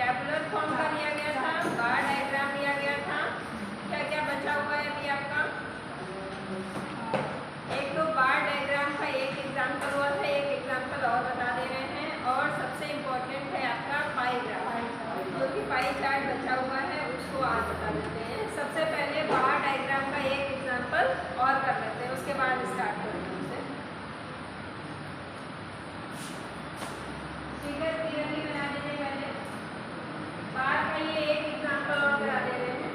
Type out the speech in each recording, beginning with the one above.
Tabular form का लिया गया था, बार डायग्राम लिया गया था। क्या क्या बचा हुआ है अभी आपका? एक तो बार डायग्राम का एक एग्जाम्पल हुआ था, एक एग्जाम्पल और बता दे रहे हैं। और सबसे इम्पोर्टेंट है आपका पाई ग्राफ, जो कि पाई चार्ट बचा हुआ है, उसको आज बता देते हैं। सबसे पहले बार डायग्राम का एक एग्जाम्पल और कर लेते हैं, उसके बाद स्टार्ट करेंगे उससे। फिगर क्लियरली बना देंगे पहले, बार का ये एक एग्जाम्पल और करा दे रहे हैं।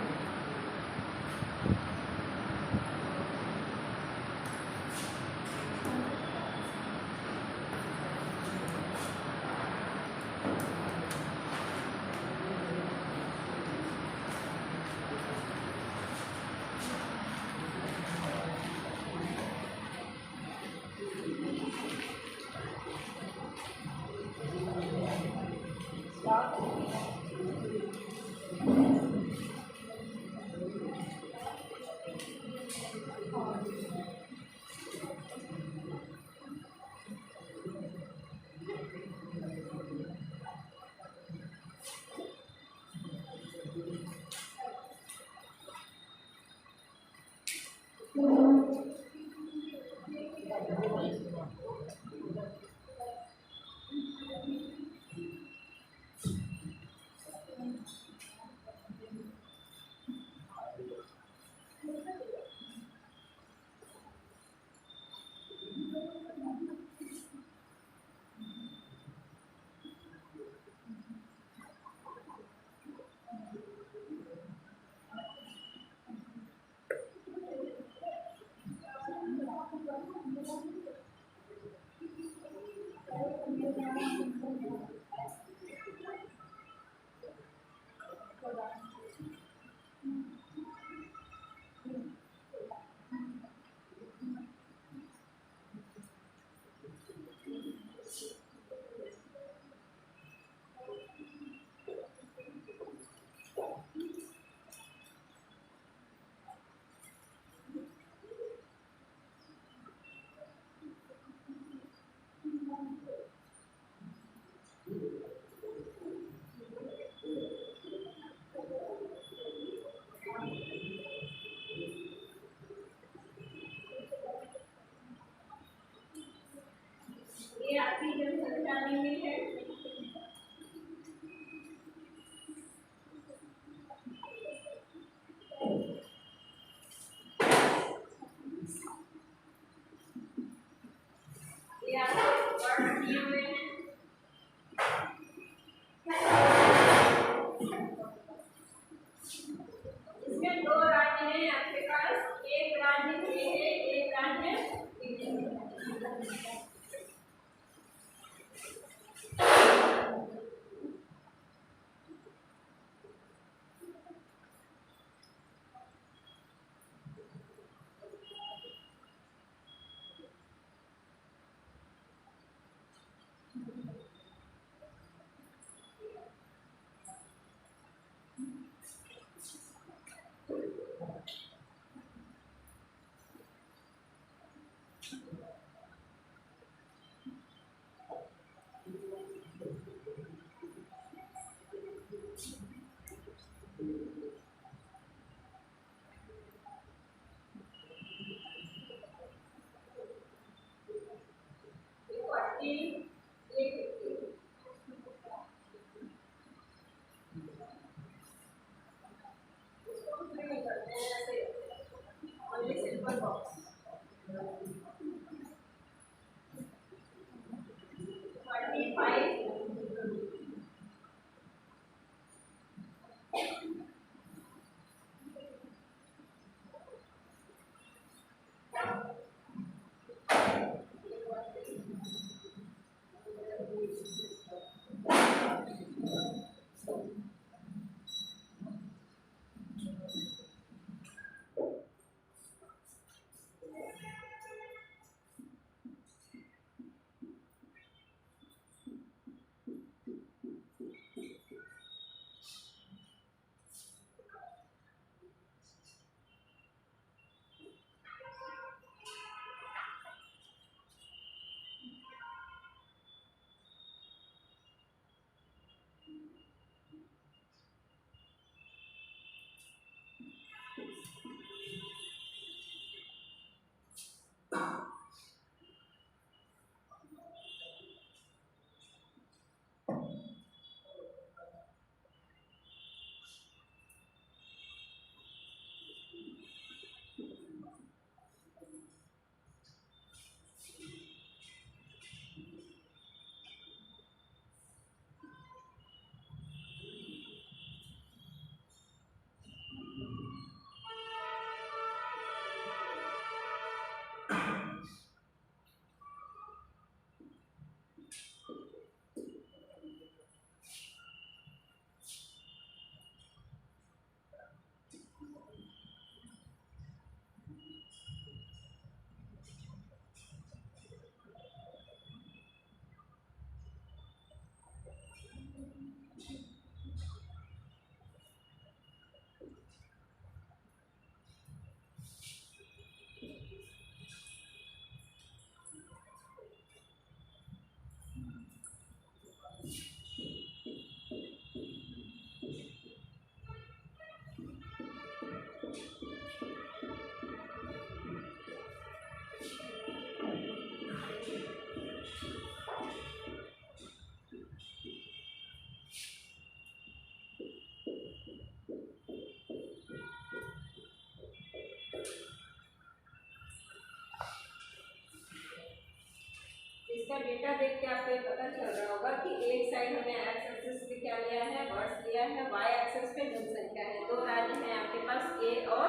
देख के आपको पता चल रहा होगा कि एक साइड हमने एक्स एक्सिस पे क्या लिया है, वर्ड्स लिया है, वाई एक्सिस पे जनसंख्या है। दो राज्य हैं आपके पास, ए और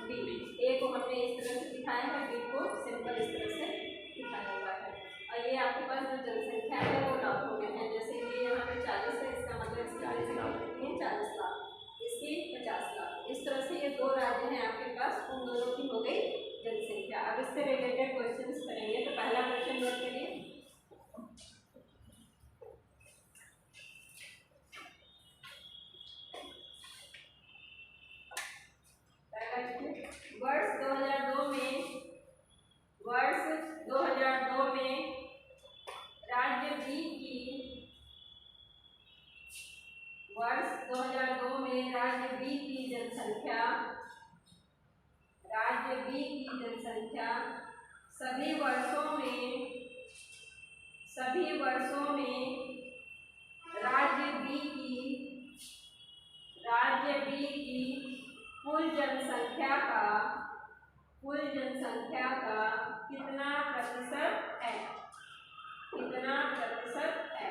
बी। ए को हमने इस तरह से दिखाया है, बी को सिंपल इस तरह से दिखाया हुआ है। और ये आपके पास जो जनसंख्या है वो लाख हो गए हैं। जैसे ये यहाँ पे 40 है, इसका मतलब 40 लाख कितनी है, 40 लाख, इसकी 50 लाख। इस तरह से ये दो राज्य हैं आपके पास, उन दोनों की हो गई जनसंख्या। अब इससे रिलेटेड क्वेश्चंस करेंगे। तो पहला क्वेश्चन नोट करिए। वर्ष 2002 में राज्य बी की, वर्ष 2002 में राज्य बी की जनसंख्या, राज्य बी की जनसंख्या सभी वर्षों में राज्य बी की कुल जनसंख्या का कितना प्रतिशत है, कितना प्रतिशत है।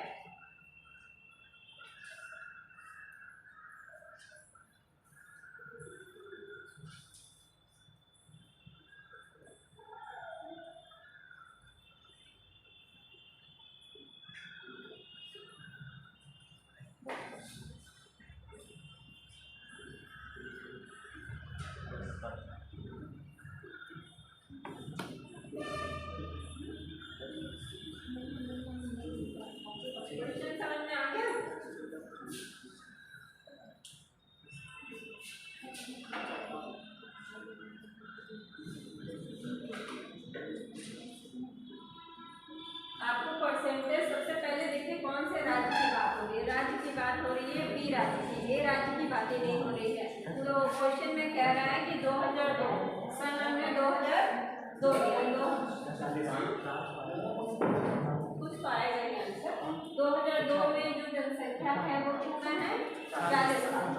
क्वेश्चन समझ में आ गया? आपको परसेंटेज सबसे पहले देखिए कौन से राज्य की बात हो रही है। राज्य की बात हो रही है बी राज्य की, ए राज्य की बातें नहीं हो रही है। तो क्वेश्चन में कह रहा है कि 2002 सन हमने 2002 कुछ पाएगा नहीं आंसर। 2002 में जो जनसंख्या है वो कितना है, 40 लाख।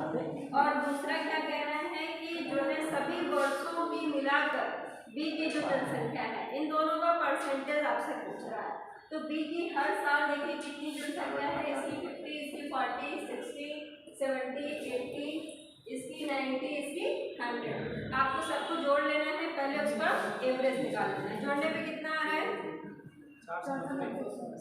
और दूसरा क्या कह रहे हैं कि जो है सभी वर्षों की मिलाकर बी की जो जनसंख्या है, इन दोनों का परसेंटेज आपसे पूछ रहा है। तो बी की हर साल देखिए कितनी जनसंख्या है, इसकी 50, इसकी 40, 60, 70, 80, इसकी 90, इसकी 100। आपको सबको जोड़ लेना है, पहले उसका एवरेज निकाल लेना है। जोड़ने पे कितना आ रहा है,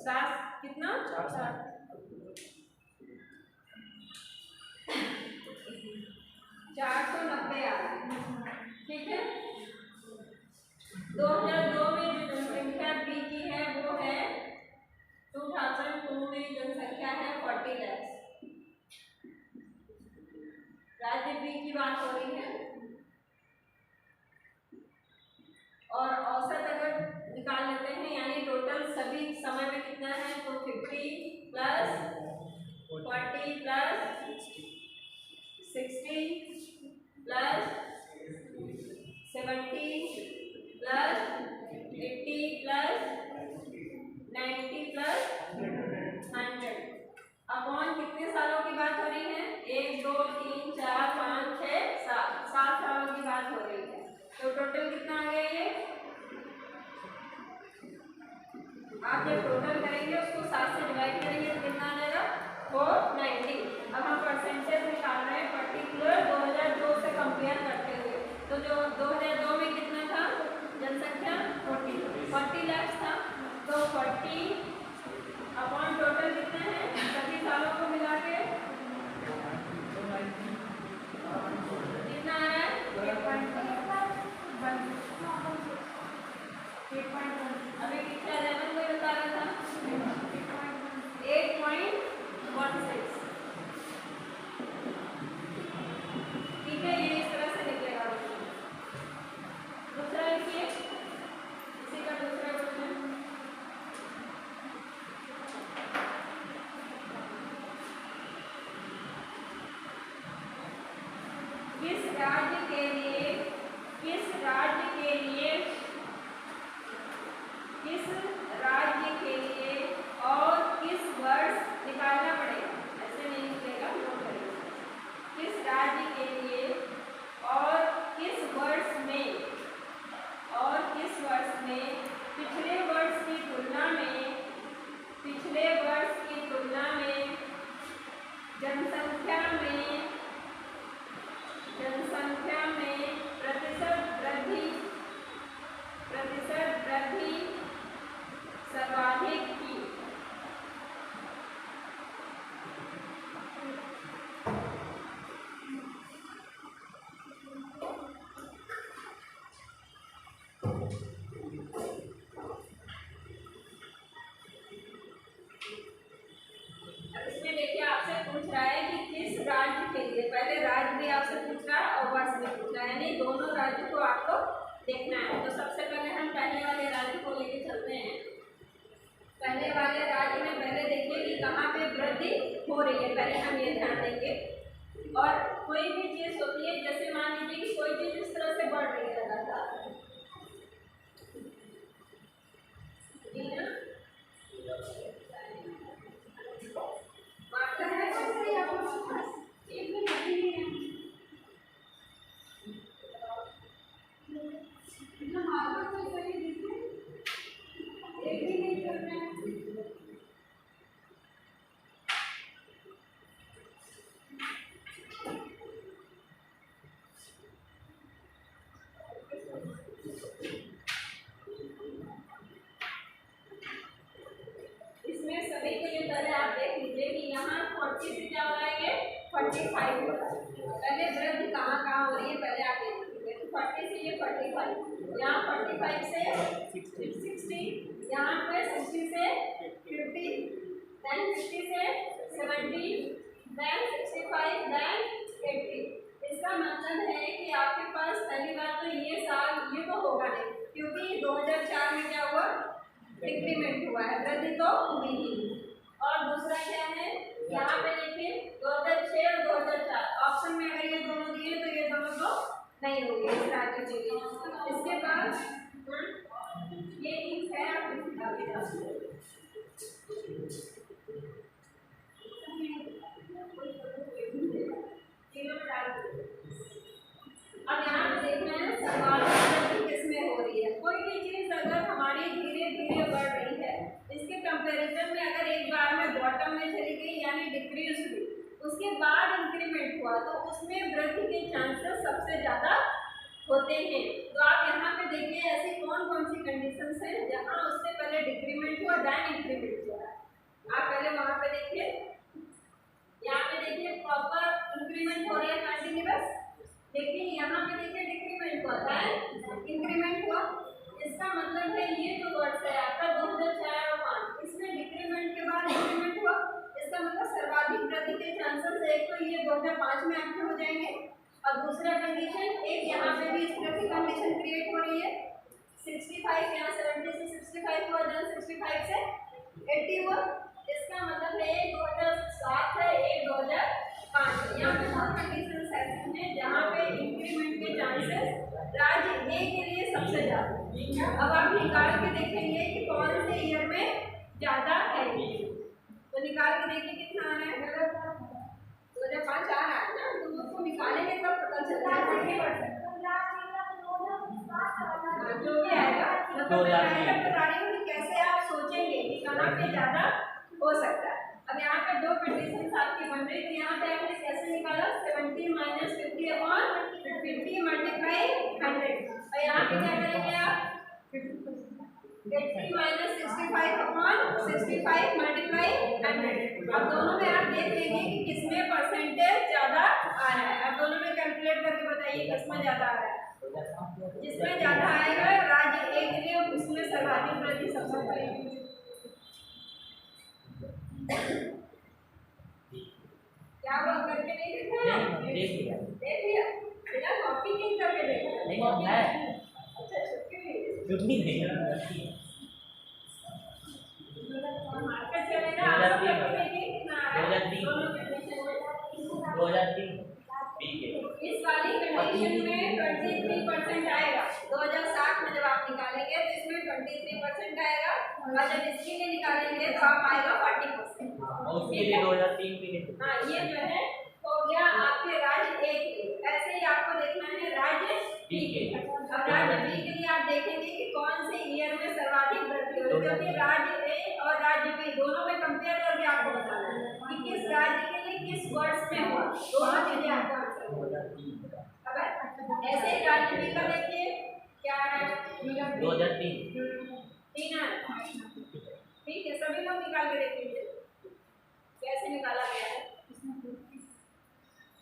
7 कितना 490 आ रहा है। ठीक है, 2002 में जो जनसंख्या बी की है वो है 2002 में जनसंख्या है 40 लाख। राज्य बी की बात हो रही है। और औसत अगर निकाल लेते हैं, यानी टोटल सभी समय में कितना है, तो 50 plus 40 plus 60 plus 70 plus 80 plus 90 plus 100 upon कितने सालों की बात हो रही है, 1 2 3 4 5 6 7 सालों की बात हो रही है। तो टोटल कितना आ गया ये, आप जब टोटल करेंगे उसको 7 से डिवाइड करेंगे तो कितना आ जाएगा, 490। अब हम परसेंटेज निकाल रहे हैं पर्टिकुलर 2002 से कंपेयर करते हुए। तो जो 2002 में कितना था जनसंख्या, 40 लाख था। तो 40 अपॉन टोटल कितना है, सभी सालों को मिला के कितना आ रहा है, 8.1। अभी कितना 11 कोई बता रहा था, 8.16। ठीक है, ये इस तरह से निकलेगा। दूसरा लिखिए, इसी का दूसरा क्वेश्चन। किस राज्य के लिए और किस वर्ष निकालना पड़ेगा, ऐसे नहीं निकलेगा, किस राज्य के लिए और किस वर्ष में पिछले वर्ष की तुलना में राज्य को आपको देखना है। तो सबसे पहले हम पहले वाले राज्य को लेके चलते हैं। पहले वाले राज्य में पहले देखिए कि कहाँ पे वृद्धि हो रही है, पहले हम ये ध्यान देंगे। और कोई भी चीज होती है, जैसे मान लीजिए कि कोई चीज इस तरह से बढ़ रही है लगातार, पहले वृद्धि कहाँ कहाँ हो रही है पहले आप देखिए। 40 से ये 45, यहाँ 45 से 60, यहाँ पे 60 से 50, देन 50 से 70, देन 65, देन 80। इसका मतलब है कि आपके पास पहली बात तो ये साल ये तो होगा नहीं, क्योंकि 2004 में क्या हुआ, डिक्रीमेंट हुआ है, वृद्धि तो हुई ही। और दूसरा क्या है, यहाँ पे देखिए 2006 और 2004 ऑप्शन में अगर ये दोनों दिए तो ये दोनों तो नहीं होंगे इस राज्य के लिए। इसके बाद ये चीज है आप अब यहाँ पे देखना है सर्वाधिक किसमें हो रही है। कोई भी चीज अगर हमारी धीरे धीरे बढ़ रही है, इसके कंपैरिजन में अगर एक बार में बॉटम में चली गई यानी डिक्रीज हुई, उसके बाद इंक्रीमेंट हुआ, तो उसमें वृद्धि के चांसेस सबसे ज़्यादा होते हैं। तो आप यहाँ पे देखिए ऐसी कौन कौन सी कंडीशंस हैं जहाँ उससे पहले डिक्रीमेंट हुआ देन इंक्रीमेंट हुआ। आप पहले वहाँ पे देखिए, यहाँ पे देखिए प्रॉपर इंक्रीमेंट हो रही है कंटिन्यूअस, लेकिन यहाँ पे देखिए डिक्रीमेंट हुआ देन इंक्रीमेंट हुआ। इसका मतलब है ये जो वर्ड्स है आपका 2004 और 5, इसमें डिक्रीमेंट के बाद इंक्रीमेंट हुआ। इसका मतलब सर्वाधिक वृद्धि के चांसेस एक तो ये 2005 में एक्टिव हो जाएंगे, और दूसरा कंडीशन एक यहाँ पे भी इस तरह की कंडीशन क्रिएट हो रही है। 65 यहाँ 70 से 65 हुआ, देन 65 से 80 हुआ। इसका मतलब है एक 2007 है, एक 2005। यहाँ पे बहुत कंडीशन ऐसी हैं जहाँ पे इंक्रीमेंट के चांसेस राज्य ए के लिए सबसे ज़्यादा। अब आप निकाल के देखेंगे कि कौन से ईयर में ज़्यादा है, तो निकाल के देखिए कितना आ रहा है, 2005 आ रहा है ना, तो उसको निकालेंगे तब पता चलता है जो भी आएगा। तो कैसे आप सोचेंगे कि कहाँ पे ज़्यादा हो सकता है। अब यहाँ पे दो कंडीशन आपकी बन रही, तो यहाँ पे आपने कैसे निकाला, 70 - 50 अपॉन 50 मल्टीप्लाई 100, और यहाँ पे क्या करेंगे आप 80 - 65 अपॉन 65 मल्टीप्लाई 100। अब दोनों में आप देख लेंगे कि किसमें परसेंटेज ज़्यादा आ रहा है। अब दोनों में कैलकुलेट करके बताइए किसमें ज़्यादा आ रहा है। जिसमें ज़्यादा आएगा राज्य ए के लिए उसमें सर्वाधिक वृद्धि सबसे पहले। क्या वो करके नहीं देखा है? देख लिया बिना कॉपी किंग करके देखा। अच्छा छुट्टी नहीं मार्केट चलेगा आप सब देखिए कितना आ रहा है। 2003 ठीक है। इस वाली कंडीशन में 23% आएगा। 2007 में जब आप निकालेंगे तो इसमें 23% आएगा, और जब इसके लिए निकालेंगे तो आप आएगा 40%। उसके लिए 2003 के लिए हाँ ये जो है हो गया आपके राज्य ए के लिए। ऐसे ही आपको देखना है राज्य बी के लिए। अब राज्य बी के लिए आप देखेंगे कि कौन से ईयर में सर्वाधिक वृद्धि हो रही है, क्योंकि राज्य ए और राज्य बी दोनों में कंपेयर करके आपको बताना है कि किस राज्य के लिए किस वर्ष में हुआ। दोनों चीजें आपको अब ऐसे ही राज्य बी का देखिए क्या है, 2003 ठीक है। ठीक है, सभी लोग निकाल के देख लीजिए कैसे निकाला गया है।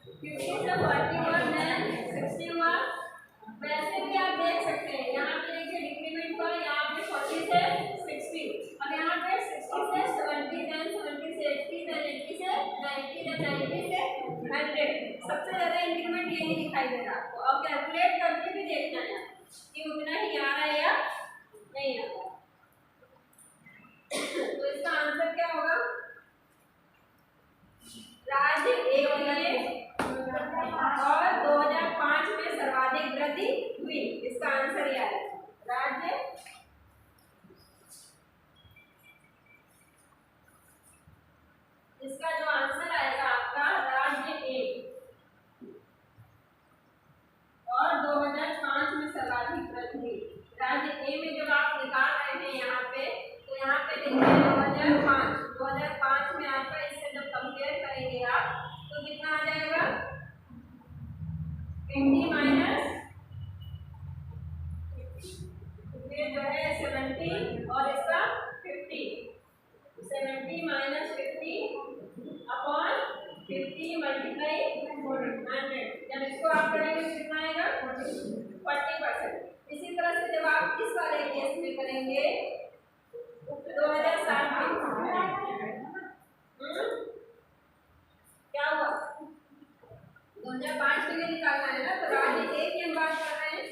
50 से 41 है, 60 हुआ। वैसे भी आप देख सकते हैं यहाँ पे देखिए डिक्रीमेंट हुआ, यहाँ पे 40 से 60, और यहाँ पे 60 से 70, देन 70 से 80, देन 80 से 90, देन 90 से 100। सबसे ज्यादा इंक्रीमेंट यही दिखाई दे रहा है आपको। अब कैलकुलेट करके भी देखना है कि उतना ही आ रहा है या नहीं आ रहा। तो इसका आंसर क्या होगा? राज्य ए के लिए और 2005 में सर्वाधिक वृद्धि हुई। इसका आंसर यह है राज्य इसका जो आंसर आएगा आपका राज्य ए और 2005 में सर्वाधिक वृद्धि। राज्य ए में जब आप निकाल रहे हैं यहाँ पे तो यहाँ पे देखिए 2005 में आपका इससे जब कंपेयर करेंगे आप तो कितना आ जाएगा 20 माइनस फिर जो है 70 और इसका 50 70 माइनस 50 अपॉन 50 मल्टीप्लाई 100। जब इसको आप करेंगे तो कितना आएगा 40%। इसी तरह से जब आप इस वाले केस में करेंगे 2007 क्या हुआ 2005 के लिए निकालना है ना। तो राज्य ए की हम बात कर रहे हैं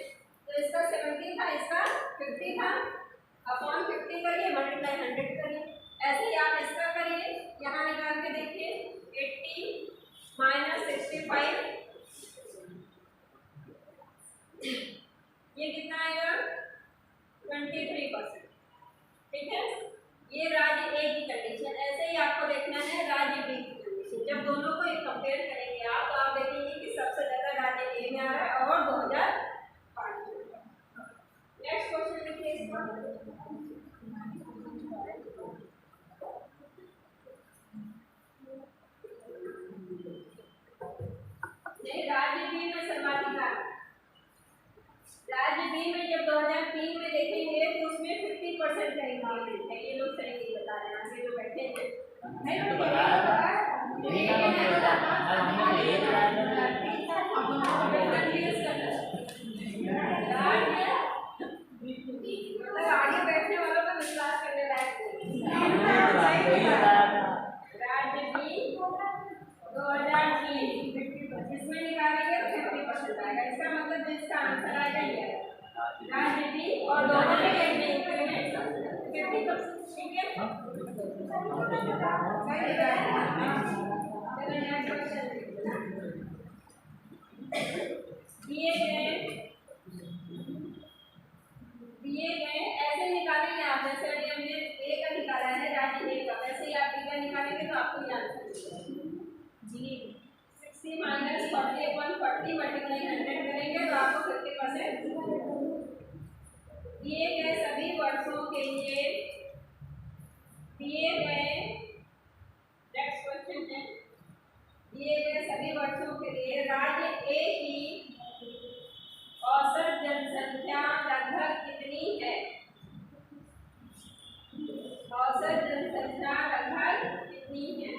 तो इसका 70 था इसका 50 था अपॉन 50 करिए मल्टीप्लाई 100 करिए। ऐसे ही आप इसका करिए यहाँ निकाल के देखिए 80 माइनस 65 ये कितना आएगा 23%। ठीक है ये राज्य ए की कंडीशन। ऐसे ही आपको देखना है राज्य बी की कंडीशन। जब दोनों को कंपेयर करेंगे आप तो आप देखेंगे कि सबसे ज्यादा राज्य ए में आ रहा है और 2005 में। नेक्स्ट क्वेश्चन देखिए इसका राज्य बी में सर्वाधिक आ राज्य बी में जब 2003 में देखेंगे तो उसमें 50% का इंक्रीमेंट है। ये लोग सही बता रहे हैं आगे जो बैठे हैं आगे बैठने वालों का विश्वास करने लायक राज्य बी 2003 इसमें निकालेंगे तो 50% आएगा। इसका मतलब जिसका आंसर आएगा ये राज्य बी और 2001 में इंक्रीमेंट 50%। ठीक है चलिए नेक्स्ट क्वेश्चन दिए गए ऐसे निकालेंगे आप जैसे अभी हमने ए का निकाला है राज्य ए का वैसे ही आप बी का निकालेंगे तो आपको ये आंसर मिलेगा जी 60 माइनस 40 अपॉन 40 मल्टीप्लाई 100 करेंगे तो आपको 50% दिए गए सभी वर्षों के लिए दिए गए नेक्स्ट क्वेश्चन है दिए गए सभी वर्षों के लिए राज्य ए की औसत जनसंख्या लगभग कितनी है। औसत जनसंख्या लगभग कितनी है।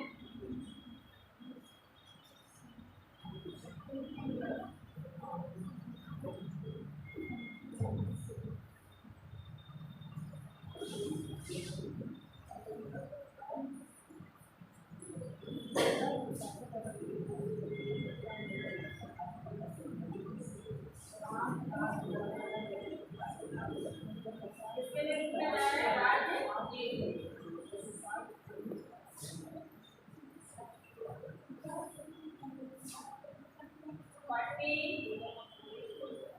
इसके लिए लिखना है राज्य ए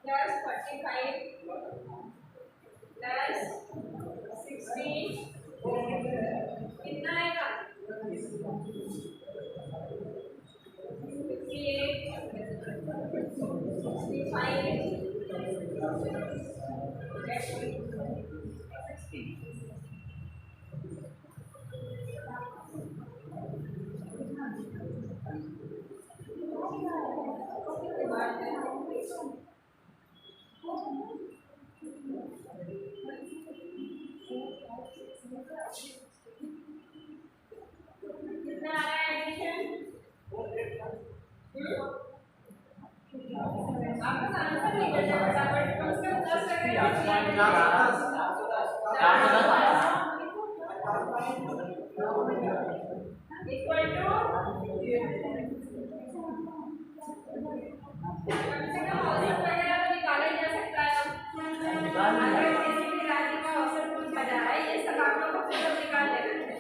प्लस 45 प्लस 60 कितना आएगा 65 कितना आ रहा है एडिशन आपका आंसर नहीं बचा बट कम से कम 10 इक्वल टू कम से कम औसत वगैरह तो निकाला ही जा सकता है। अगर किसी भी राज्य का औसत पूछा जा रहा है, ये सब आप लोग खुद से निकाल लेना है।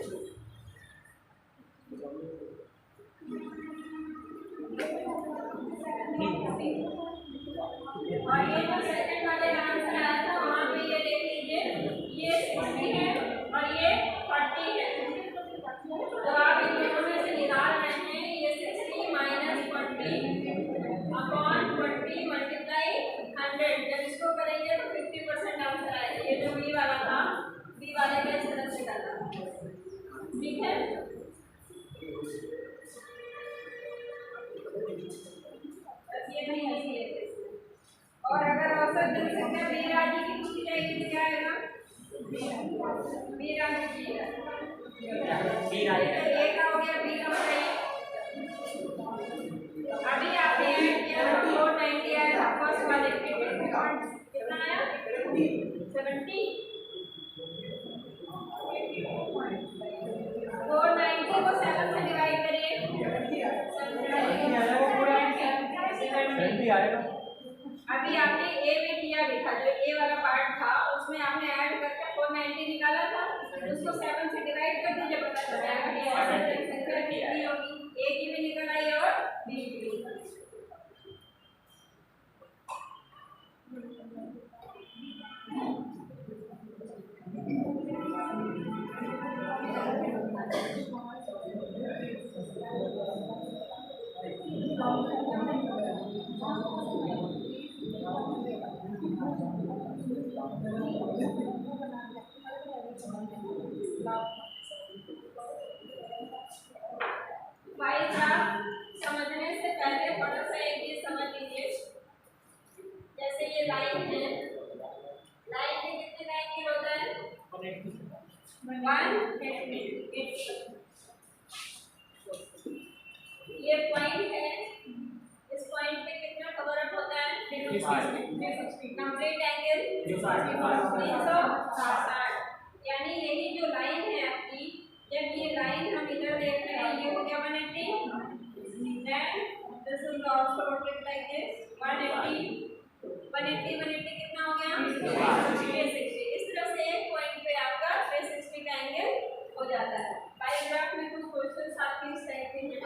और ये जो सेकंड वाले आंसर आया था वहाँ पे ये देख लीजिए, ये 60 है और ये 40 है। तो आप इन दोनों में से निकाल रहे हैं, ये 60 माइनस 40 अपॉन 20 मल्टीप्लाई 100। जब इसको करेंगे तो 50% आंसर आएगा। ये जो बी वाला था, बी वाले का इस तरह से करना, ठीक है। बस ये नहीं है। और अगर औसत जनसंख्या बी राज्य की पूछी जाएगी तो क्या आएगा? बी राज्य की ए का हो गया, बी का बताइए। अभी आपने ऐड किया 490 आया था फर्स्ट वाले के, कितना आया? 70। 490 को 7 से डिवाइड करिए, 70 आएगा। अभी आपने ए में किया भी था, जो ए वाला पार्ट था उसमें आपने ऐड करके 490 निकाला था, उसको 7 से डिवाइड कर दीजिए, पता चल जाएगा कि औसत जनसंख्या कितनी होगी। ए की भी निकल आई और बी की भी निकल आई। पाई ग्राफ समझने से पहले थोड़ा सा एक चीज समझ लीजिए। जैसे ये लाइन है, लाइन में कितने एंगल होता है? 180। ये पॉइंट है, इस पॉइंट पे कितना कवर अप होता है? 360। Complete angle 360। यानी यही जो लाइन है आपकी, जब ये लाइन हम इधर देख रहे हैं, ये हो गया 180, then this will also rotate like this 180 कितना हो गया? 360। इस तरह से एक पॉइंट पे आपका 360 का एंगल हो जाता है। पाई ग्राफ में कुछ क्वेश्चंस आपके इस टाइप के हैं।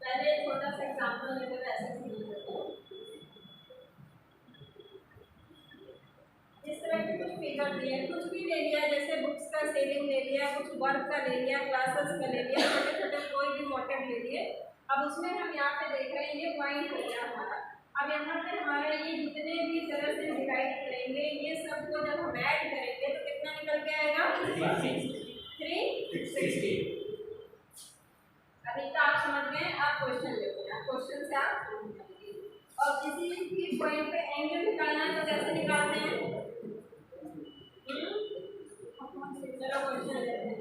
पहले छोटा सा एग्जांपल लेकर ऐसे समझ लेते हैं। इस तरह के कुछ फिगर दिए, कुछ भी ले लिया, जैसे बुक्स का सेलिंग ले लिया, कुछ वर्क का ले लिया, क्लासेस का ले लिया, छोटे छोटे कोई भी मोटिव ले लिए। अब उसमें हम यहाँ पे देख रहे हैं ये पॉइंट हो गया हमारा। अब यहाँ पे हमारा ये जितने भी तरह से डिवाइड करेंगे, ये सबको जब हम ऐड करेंगे तो कितना निकल के आएगा? 360। अभी तो आप समझ गए। आप क्वेश्चन देखिए, आप क्वेश्चन से आप और किसी भी पॉइंट पे एंगल निकालना है तो कैसे निकालते हैं? चलो क्वेश्चन लेते हैं।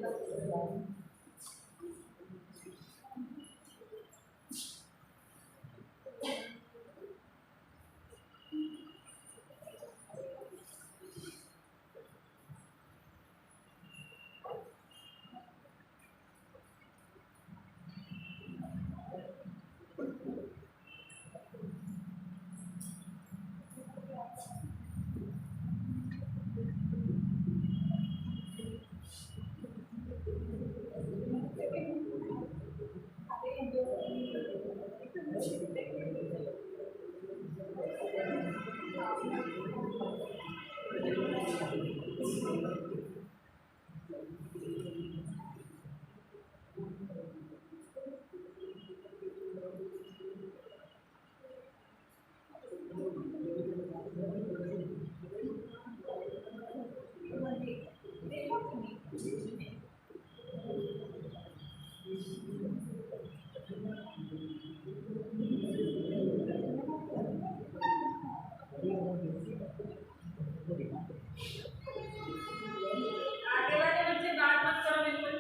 आगे वाले बच्चे बात मत करो बिल्कुल।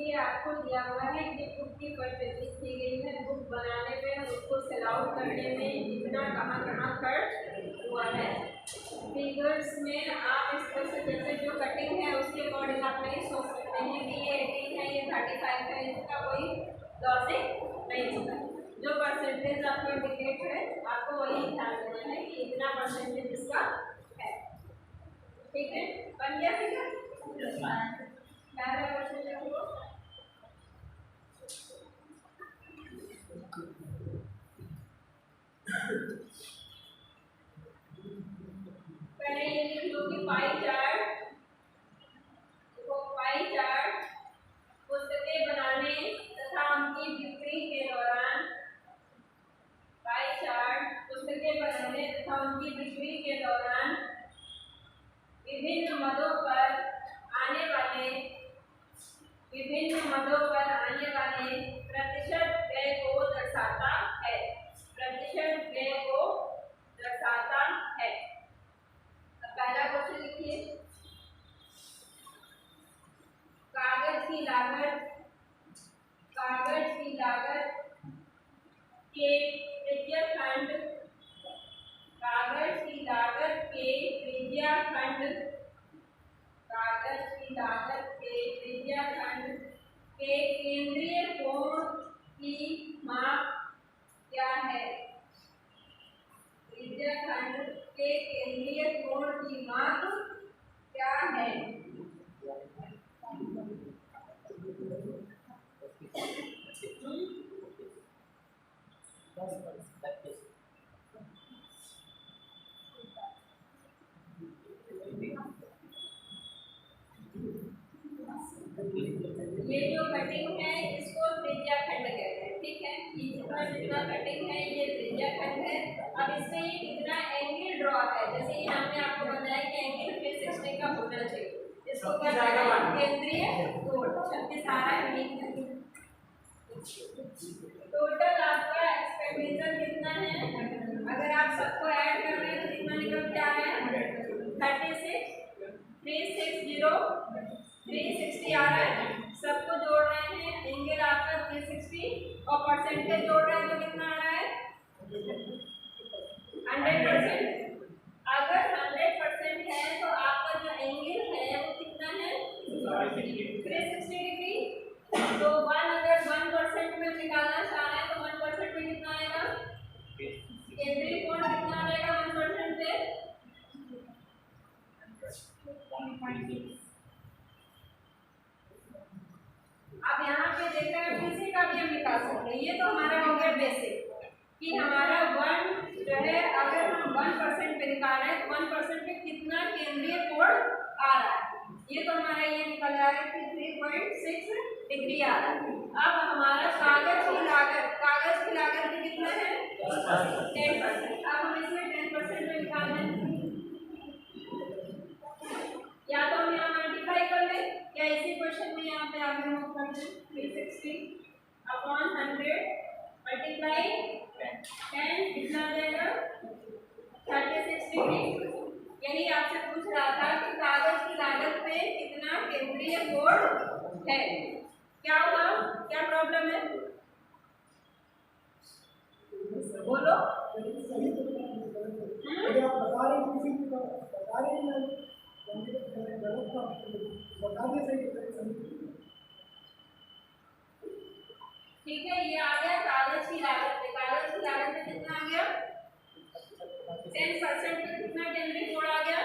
ये आपको दिया हुआ है कि बुक की परचेजिंग की गई है, बुक बनाने में उसको सेल आउट करने में कितना कहाँ खर्च हुआ है। फिगर्स में आप इस तरह से जैसे जो कटिंग है उसके अकॉर्डिंग आप नहीं सोच सकते हैं कि ये 18 है, ये 35 है, इसका कोई लॉजिक नहीं होगा। जो परसेंटेज आपको इंडिकेट है आपको वही ध्यान देना है कि इतना परसेंटेज इसका है। ठीक है, बन गया फिगर? पहला क्वेश्चन देखो। पहले ये लिख लो कि पाई चार्ट, देखो पाई चार्ट पुस्तकें बनाने तथा उनकी बिक्री के दौरान, पाई चार्ट पुस्तकें बनाने तथा उनकी बिक्री के दौरान विभिन्न मदों पर आने वाले प्रतिशत व्यय को दर्शाता है। प्रतिशत व्यय को दर्शाता है। अब पहला क्वेश्चन लिखिए। कागज की लागत के त्रिज्या खंड, कागज की लागत के त्रिज्या खंड के केंद्रीय कोण की माप क्या है? त्रिज्या खंड के केंद्रीय कोण की माप क्या है? ये जो कटिंग है इसको त्रिज्या खंड कहते हैं। ठीक है, जितना कटिंग है ये त्रिज्या खंड है। अब इसमें ये कितना एंगल ड्रॉ है, जैसे ये हमने आपको बताया कि एंगल 360 का होना चाहिए। इसको क्या कहते हैं? केंद्रीय कोण। 36 आ रहा है। टोटल आपका एक्सपेंडिचर कितना है? अगर आप सबको ऐड कर रहे हैं तो कितना निकल के आ रहा है? 360 आ रहा है। सबको जोड़ रहे हैं, एंगल आपका 360 और परसेंटेज जोड़ रहे हैं तो कितना आ रहा है? 100%। अगर 100% है तो आपका जो एंगल है वो कितना है? 360 डिग्री। तो 1 अगर 1% में निकालना चाह रहे हैं तो 1% में कितना आएगा? केंद्रीय कोण कितना आ जाएगा 1% पे? अब यहाँ पे देखा है किसी का भी हम निकाल सकते हैं। ये तो हमारा हो गया बेसिक कि हमारा 1 जो है अगर हम 1% पे निकाल रहे हैं तो 1% पे कितना केंद्रीय कोण आ रहा है। ये तो हमारा ये निकल रहा है कि 3.6 डिग्री आ रहा है। अब हमारा कागज की लागत भी कितना है? 10%। अब हम इसमें 10% में निकाल दें, या तो हम यहाँ मल्टीप्लाई कर लें या इसी क्वेश्चन में यहाँ पे आगे हम कर दें 360 अपॉन 100 मल्टीप्लाई 10 कितना आ जाएगा? 36 डिग्री। यही आपसे पूछ रहा था कि कागज की लागत पे कितना केंद्रीय कोण है। क्या हुआ? क्या प्रॉब्लम है? बोलो। ठीक है, ये आ गया कागज की लागत पे। कागज की लागत पे कितना आ गया? 10% पे कितना केंद्रीय कोण आ गया?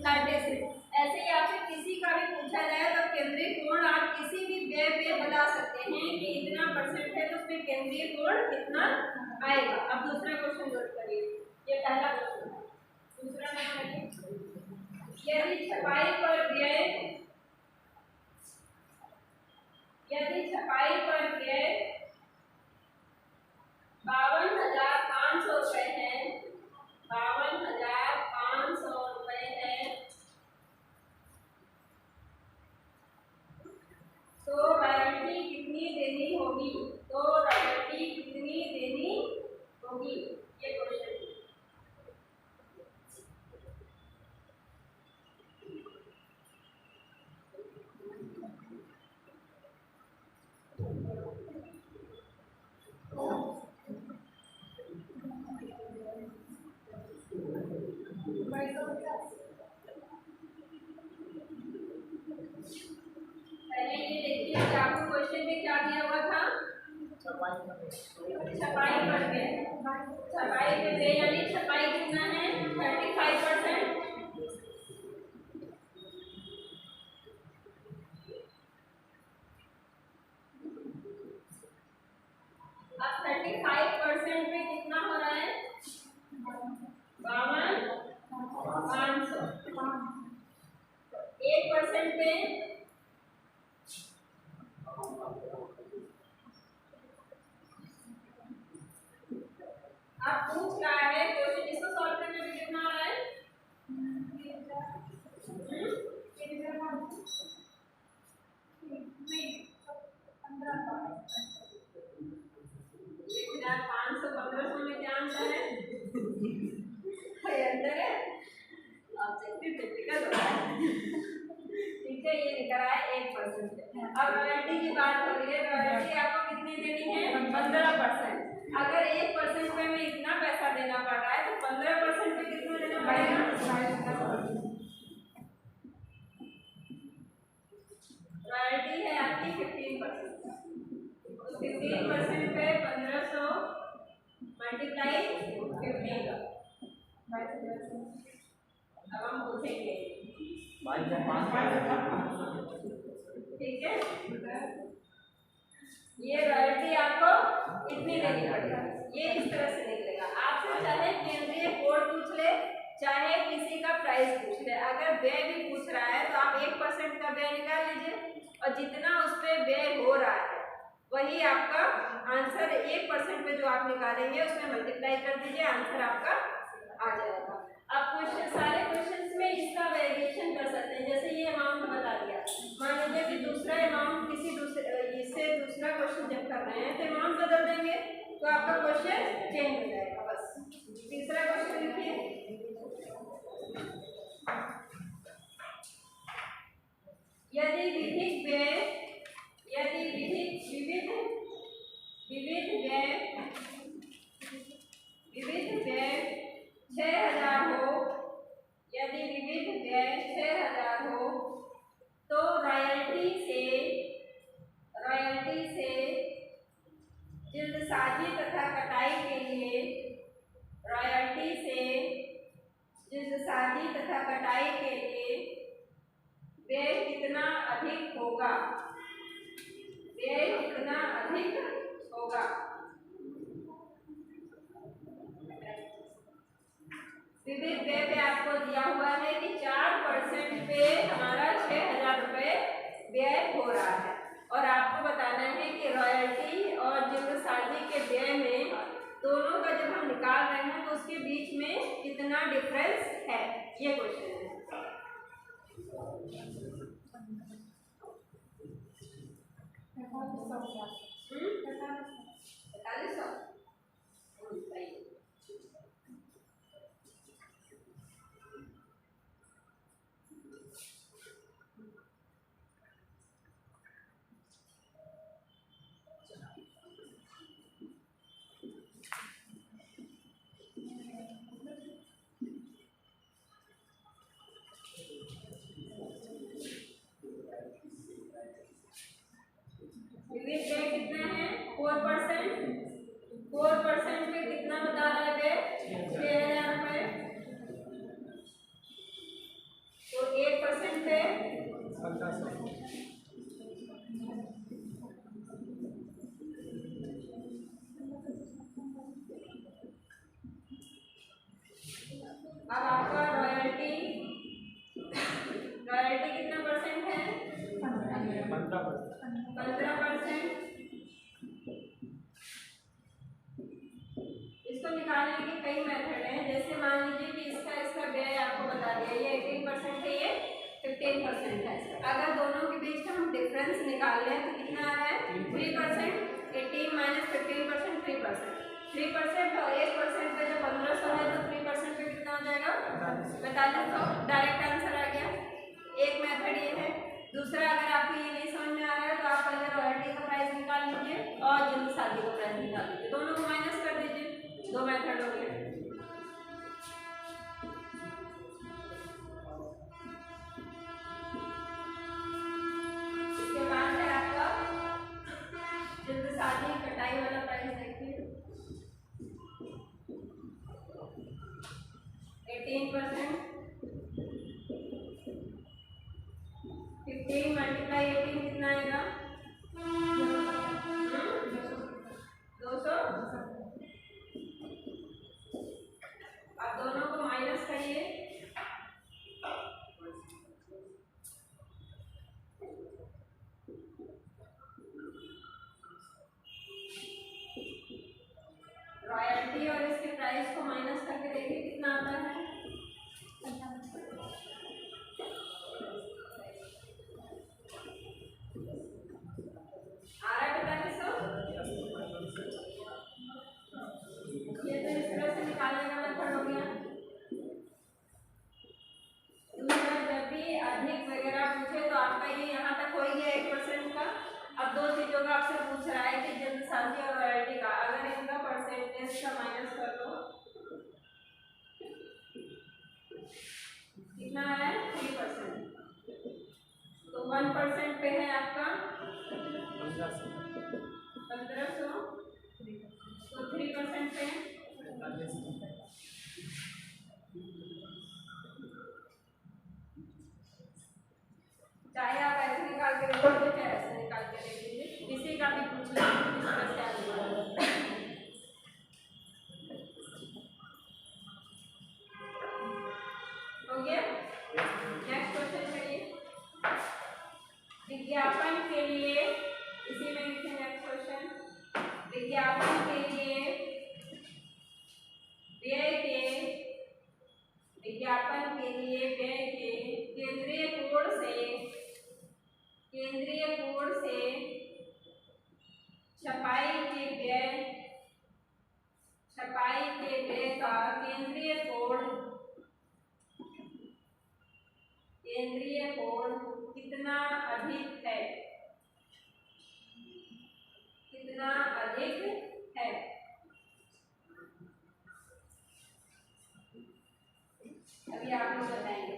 36। ऐसे ही आपसे किसी का भी पूछा जाए तो केंद्रीय कोण आप किसी भी व्यय पे बता सकते हैं कि इतना परसेंट है तो उसमें केंद्रीय कोण कितना आएगा। अब दूसरा क्वेश्चन नोट करिए। ये पहला क्वेश्चन है, दूसरा नोट करिए। यदि छपाई पर व्यय 52,500 रुपए है, 52,500 रुपए है, तो रॉयल्टी कितनी देनी होगी? ये क्वेश्चन है। क्वेश्चन में क्या दिया हुआ था? छपाई पर पे। छपाई पे पे यानी छपाई कितना है? 35%। अब 35% पे कितना हो रहा है? 52,500। 1% पे आप पूछ रहा है क्वेश्चन, इसको सॉल्व करने में कितना आ रहा है? 1,500 में क्या आंसर है? अंदर है ऑब्जेक्टिव टिपिकल होता है। ठीक है, ये निकल रहा है 1%। अब रॉयल्टी की बात हो रही है। रॉयल्टी आपको कितनी देनी है? 15%। अगर 1% पे में इतना पैसा देना पड़ रहा है तो 15% पे कितना देना पड़ेगा? रॉयल्टी है आपकी 15%। तो 15% पे 1500 मल्टीप्लाई 15। अब हम पूछेंगे, ठीक है, ये रॉयल्टी आपको इतनी देनी पड़ेगी। ये इस तरह से निकलेगा। आपसे चाहे केंद्रीय कोड पूछ ले, चाहे किसी का प्राइस पूछ ले, अगर व्यय भी पूछ रहा है तो आप 1% का व्यय निकाल लीजिए और जितना उस पर व्यय हो रहा है वही आपका आंसर। 1% पे जो आप निकालेंगे उसमें मल्टीप्लाई कर दीजिए, आंसर आपका आ जाएगा। अब क्वेश्चन, सारे क्वेश्चंस में इसका वेरिएशन कर सकते हैं। जैसे ये अमाउंट बता दिया, मान लीजिए कि दूसरा अमाउंट किसी इससे दूसरा क्वेश्चन जब कर रहे हैं तो अमाउंट बदल देंगे तो आपका क्वेश्चन चेंज हो जाएगा। बस तीसरा क्वेश्चन लिखिए। यदि विविध व्यय 6,000 हो, यदि विविध व्यय 6,000 हो तो रॉयल्टी से जल्दसाजी तथा कटाई के लिए व्यय कितना अधिक होगा? विविध व्यय पे आपको दिया हुआ है कि 4% पे हमारा 6,000 रुपये व्यय हो रहा है और आपको बताना है कि रॉयल्टी और जल्दसाजी के व्यय में दोनों का जब हम निकाल रहे हैं तो उसके बीच में कितना डिफरेंस है, ये क्वेश्चन है। विविध व्यय कितना है? 4% पे कितना बता रहा है व्यय? 6,000 रुपये। तो 1% पे 1500। अब आपका रॉयल्टी कितना परसेंट है? 15%। इसको निकालने के कई मेथड हैं। जैसे मान लीजिए कि इसका व्यय आपको बता दिया, ये 18% है, ये 15% है। अगर दोनों के बीच का हम डिफरेंस निकाल लें तो कितना आ रहा है? 3%। 18 माइनस 15% 3% और 1% पे जो 1500 है तो 3% पे कितना हो जाएगा? 4500। डायरेक्ट आंसर आ गया। एक मेथड ये है। दूसरा, अगर आपको ये नहीं समझ में आ रहा है तो आप पहले रॉयल्टी का प्राइस निकाल लीजिए और जल्दसाजी का प्राइस निकाल लीजिए, दोनों को माइनस कर दीजिए। 2 मेथड हो गए। इसके बाद है आपका 18%, 15 मल्टीप्लाई 18 कितना आएगा? 200। अब दोनों को माइनस करिए। रॉयल्टी और इसके प्राइस को माइनस करके देखिए कितना आता है। आ रहा है बेटा किसको? ये तो इस तरह से निकालने का मेथड हो गया। दूसरा, जब भी अधिक वगैरह पूछे तो आपका ये यहाँ तक हो गया 1% का। अब दो चीजों का आपसे पूछ रहा है कि जनसांख्यिकी और रॉयल्टी का, अगर इनका परसेंटेज का माइनस कर दो कितना आ रहा है? 3%। तो 1% पे है आपका 1500, तो 3% पे चाहे आप ऐसे निकाल के देख लीजिए, चाहे ऐसे निकाल के देख लीजिए, किसी का भी पूछ लीजिए किस तरह से आप निकालेंगे। हो गया? नेक्स्ट क्वेश्चन करिए। विज्ञापन के लिए, इसी में लिखे नेक्स्ट क्वेश्चन, विज्ञापन के लिए व्यय के, विज्ञापन के लिए व्यय के केंद्रीय कोण से छपाई के व्यय का केंद्रीय कोण कितना अधिक है? कितना अधिक है? अभी आप लोग बताएंगे।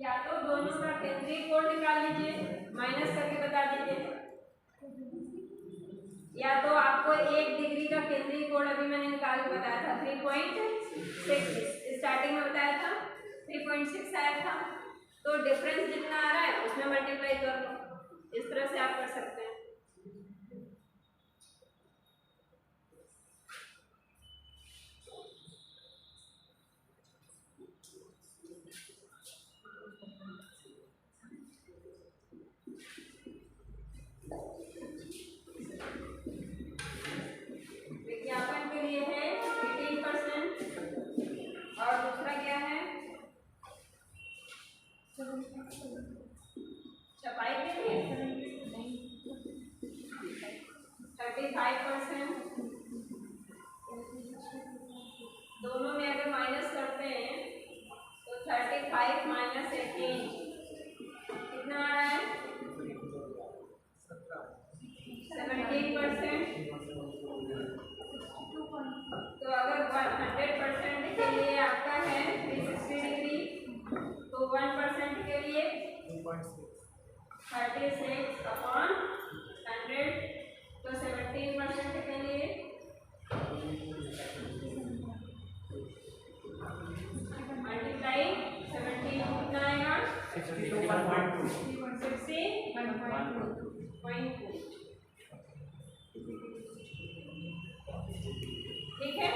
या तो दोनों का केंद्रीय कोण निकाल लीजिए, माइनस करके बता दीजिए, या तो आपको 1 डिग्री का केंद्रीय कोण अभी मैंने निकाल के बताया था 3.6, स्टार्टिंग में बताया था 3.6 आया था, तो डिफरेंस जितना आ रहा है उसमें मल्टीप्लाई कर लो। इस तरह से आप कर सकते हैं। विज्ञापन के लिए है 18% और दूसरा क्या है? छपाई के लिए 35%। दोनों में अगर माइनस करते हैं तो 35 माइनस 18 कितना आ रहा है? 17%। तो अगर 100% के लिए आपका है 360 डिग्री, तो 1% के लिए 36/100, तो 17% के लिए मल्टीप्लाई 17 कितना आएगा? 60.2। ठीक है।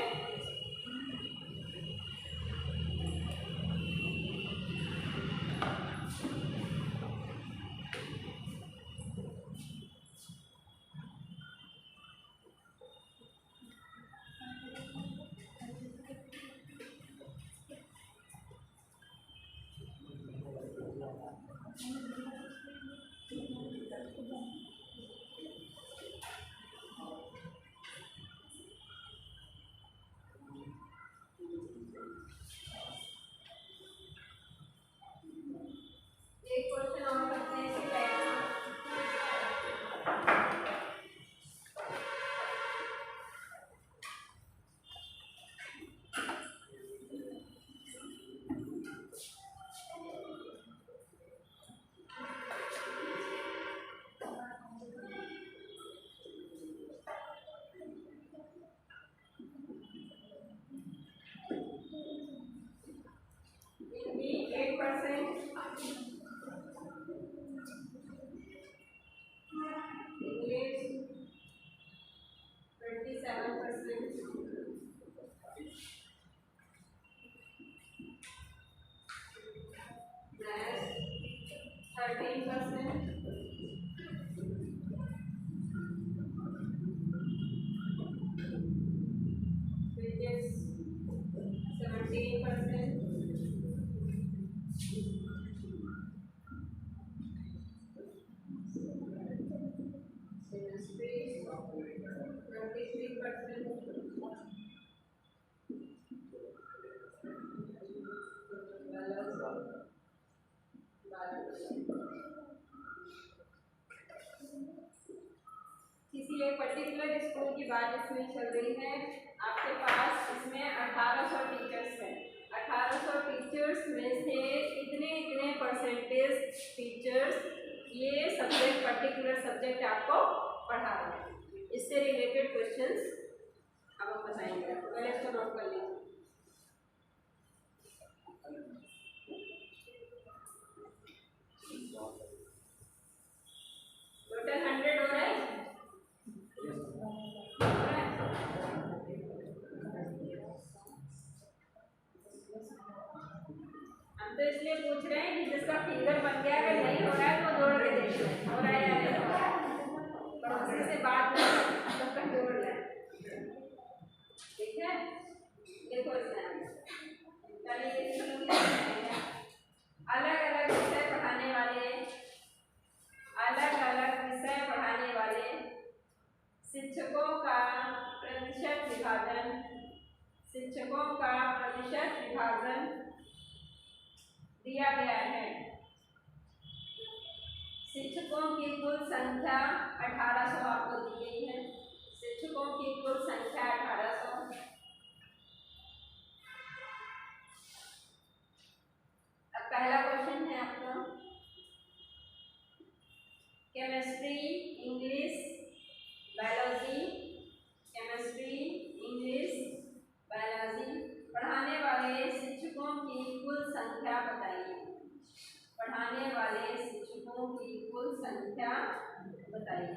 किसी एक पर्टिकुलर स्कूल की बात इसमें चल रही है। आपके पास इसमें 1800 टीचर्स हैं। 1800 टीचर्स में से इतने इतने परसेंटेज टीचर्स ये सब्जेक्ट पर्टिकुलर सब्जेक्ट आपको पढ़ा रहे हैं। इससे रिलेटेड क्वेश्चंस अब हम बताएंगे आपको। पहले इसको नोट कर लीजिए। टोटल 100 हो रहा है। हम तो इसलिए पूछ रहे हैं कि जिसका फिगर बन गया, अगर नहीं हो रहा है तो जोड़ के देख लें हो रहा है या नहीं हो रहा है। पड़ोसी से बात तब तक जोड़ लें, ठीक है। देखो इसमें अलग अलग विषय पढ़ाने वाले, अलग अलग विषय पढ़ाने वाले शिक्षकों का प्रतिशत विभाजन, शिक्षकों का प्रतिशत विभाजन दिया गया है। शिक्षकों की कुल संख्या 1800 आपको दी गई है। शिक्षकों की कुल संख्या 1800। अब पहला क्वेश्चन है आपका chemistry, English, biology, chemistry, English, biology पढ़ाने वाले शिक्षकों की कुल संख्या बताइए। पढ़ाने वाले शिक्षकों की कुल संख्या बताइए।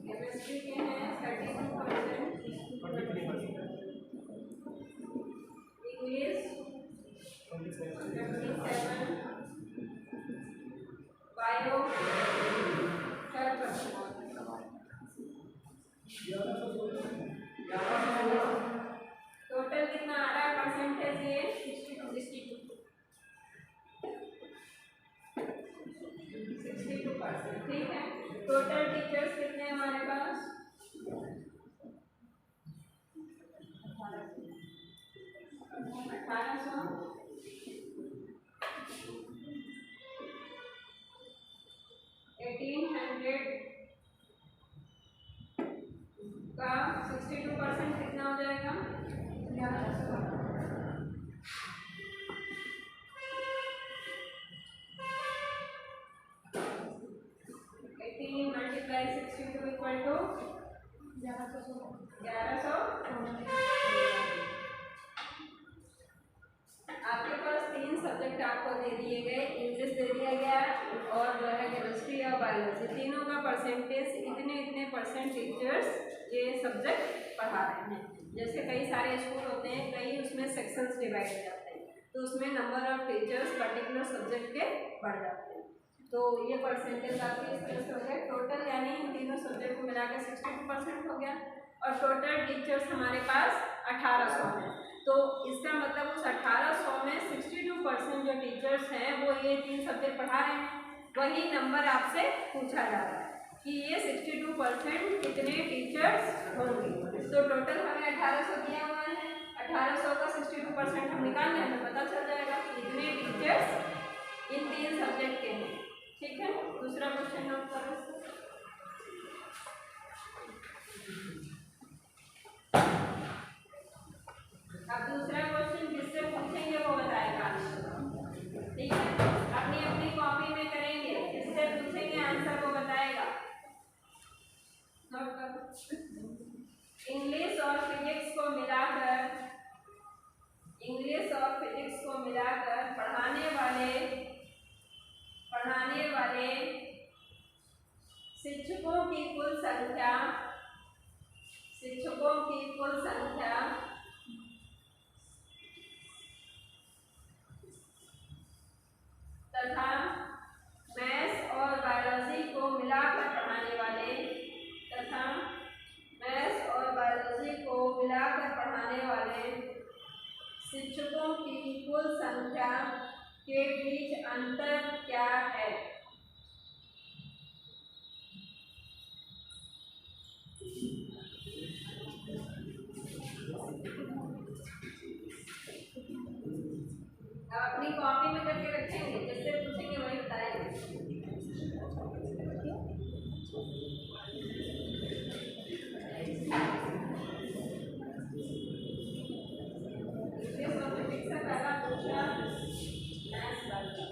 केमिस्ट्री के हैं 32%, इंग्लिश 27, बायो 12%। टोटल कितना आ रहा है परसेंटेज? ये 62%, ठीक है। टोटल टीचर्स कितने हैं हमारे पास? 1800 1800 का 62% कितना हो जाएगा? 1100। 18 × 62 = 1100। आपके पास 3 सब्जेक्ट आपको दे दिए गए, इंग्लिश दे दिया गया और जो है केमिस्ट्री और बायोलॉजी। तीनों का परसेंटेज इतने इतने परसेंट टीचर्स ये सब्जेक्ट पढ़ा रहे हैं। जैसे कई सारे स्कूल होते हैं, कई उसमें सेक्शंस डिवाइड हो जाते हैं, तो उसमें number of teachers particular subject के बढ़ जाते हैं। तो ये परसेंटेज आपके इस तरह से हो गया। टोटल यानी इन तीनों सब्जेक्ट को मिलाकर 62% हो गया और टोटल टीचर्स हमारे पास 1800 हैं। तो इसका मतलब उस 1800 में 62% जो टीचर्स हैं वो ये 3 सब्जेक्ट पढ़ा रहे हैं। वही नंबर आपसे पूछा जा रहा है कि ये 62% कितने टीचर्स होंगे। तो टोटल हमें 1800 दिया हुआ है, 1800 का 62% हम निकाल लें, हमें पता चल जाएगा कितने टीचर्स इन 3 सब्जेक्ट के हैं, ठीक है। दूसरा क्वेश्चन नोट करो। अब दूसरा क्वेश्चन जिससे पूछेंगे वो बताएगा, ठीक है। अपनी अपनी कॉपी में करेंगे, जिससे पूछेंगे आंसर वो बताएगा। नोट करो। इंग्लिश और फिजिक्स को मिलाकर, इंग्लिश और फिजिक्स को मिलाकर पढ़ाने वाले शिक्षकों की कुल संख्या, शिक्षकों की कुल संख्या तथा कुल संख्या के बीच अंतर क्या है? अब अपनी कॉपी में करके रखेंगे, जैसे पूछेंगे वही बताएंगे। पहला दूसरा मैथ्स वाला।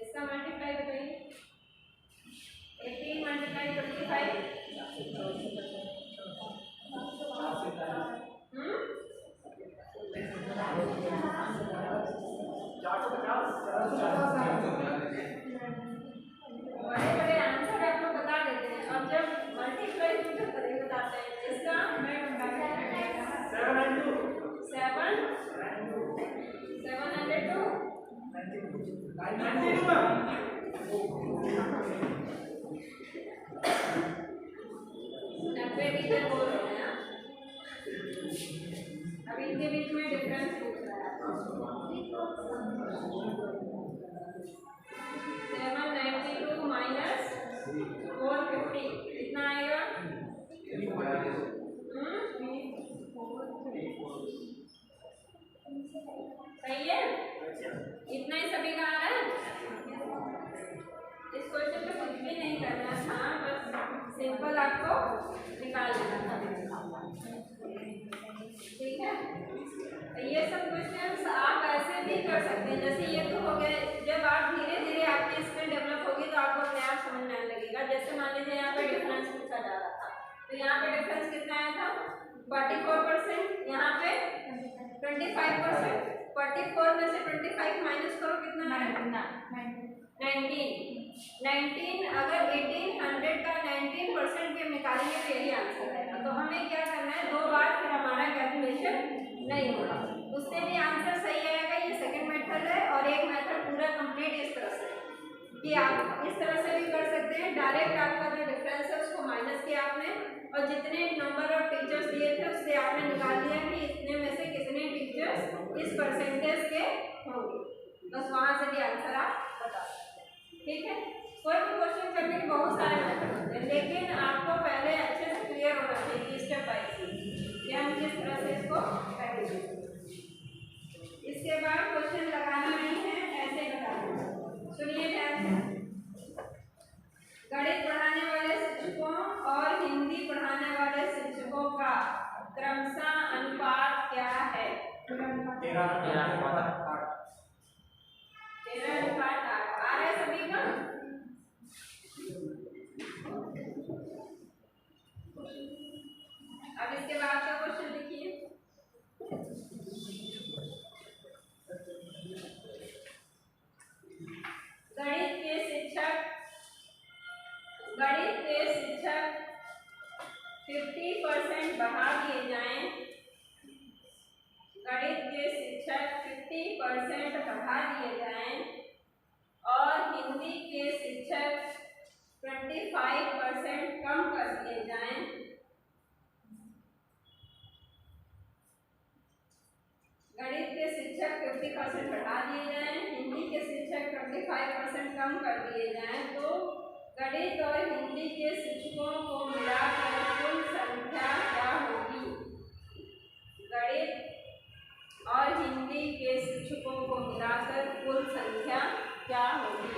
इसका मल्टीप्लाई बताइए। 18 मल्टीप्लाई 25 बड़े बड़े आंसर आप लोग बता देते हैं, और जब मल्टीप्लाई बताते हैं इसका 90 मीटर बोल रहे हैं ना। अब इनके बीच में डिफरेंस पूछ रहा है। 792 माइनस 450 कितना आएगा? सही है, इतना ही सभी का आ रहा है। इस क्वेश्चन में कुछ भी नहीं करना था, बस सिंपल आपको निकाल लेना था। ठीक है, ये सब क्वेश्चंस आप ऐसे भी कर सकते हैं, जैसे ये तो हो गए। जब आप धीरे धीरे आपकी स्किल डेवलप होगी तो आपको अपने आप समझ में आने लगेगा। जैसे मान लीजिए यहाँ पे डिफरेंस पूछा जा रहा था, तो यहाँ पे डिफरेंस कितना आया था? 44%, यहाँ पे 25%। 44 में से 25 माइनस करो, कितना आया? 19। अगर 1800 का 19% भी निकालेंगे तो यही आंसर आएगा। तो हमें क्या करना है, 2 बार फिर हमारा कैलकुलेशन नहीं होगा, उससे भी आंसर सही आएगा। ये सेकंड मेथड है, और एक मेथड पूरा कंप्लीट इस तरह से कि आप इस तरह से भी कर सकते हैं। डायरेक्ट आपका जो डिफरेंस है उसको माइनस किया आपने, और जितने नंबर ऑफ टीचर्स दिए थे उससे आपने निकाल दिया कि इतने में से कितने टीचर्स इस परसेंटेज के होंगे। बस वहाँ से भी आंसर आप बता सकते हैं। ठीक है, कोई भी क्वेश्चन करने के बहुत सारे मेथड होते हैं, लेकिन आपको पहले अच्छे से क्लियर होना चाहिए स्टेप बाय स्टेप कि हम किस तरह से इसको करेंगे। इसके बाद क्वेश्चन लगाना नहीं है, ऐसे बताना। सुनिए ध्यान से। गणित पढ़ाने वाले शिक्षकों और हिंदी पढ़ाने वाले शिक्षकों का क्रमशः अनुपात क्या है? 13:8 आ रहा है सभी का? अब इसके बाद का क्वेश्चन देखिए। गणित के शिक्षक 50% बढ़ा दिए जाएं। गणित के शिक्षक 50% बढ़ा दिए जाएं और हिंदी के शिक्षक 25% कम कर दिए जाएं गणित के शिक्षक 50% बढ़ा दिए जाएं, हिंदी के शिक्षक 25% कम कर दिए जाएं, तो गणित और हिंदी के शिक्षकों को मिलाकर कुल संख्या क्या होगी? गणित और हिंदी के शिक्षकों को मिलाकर कुल संख्या क्या होगी?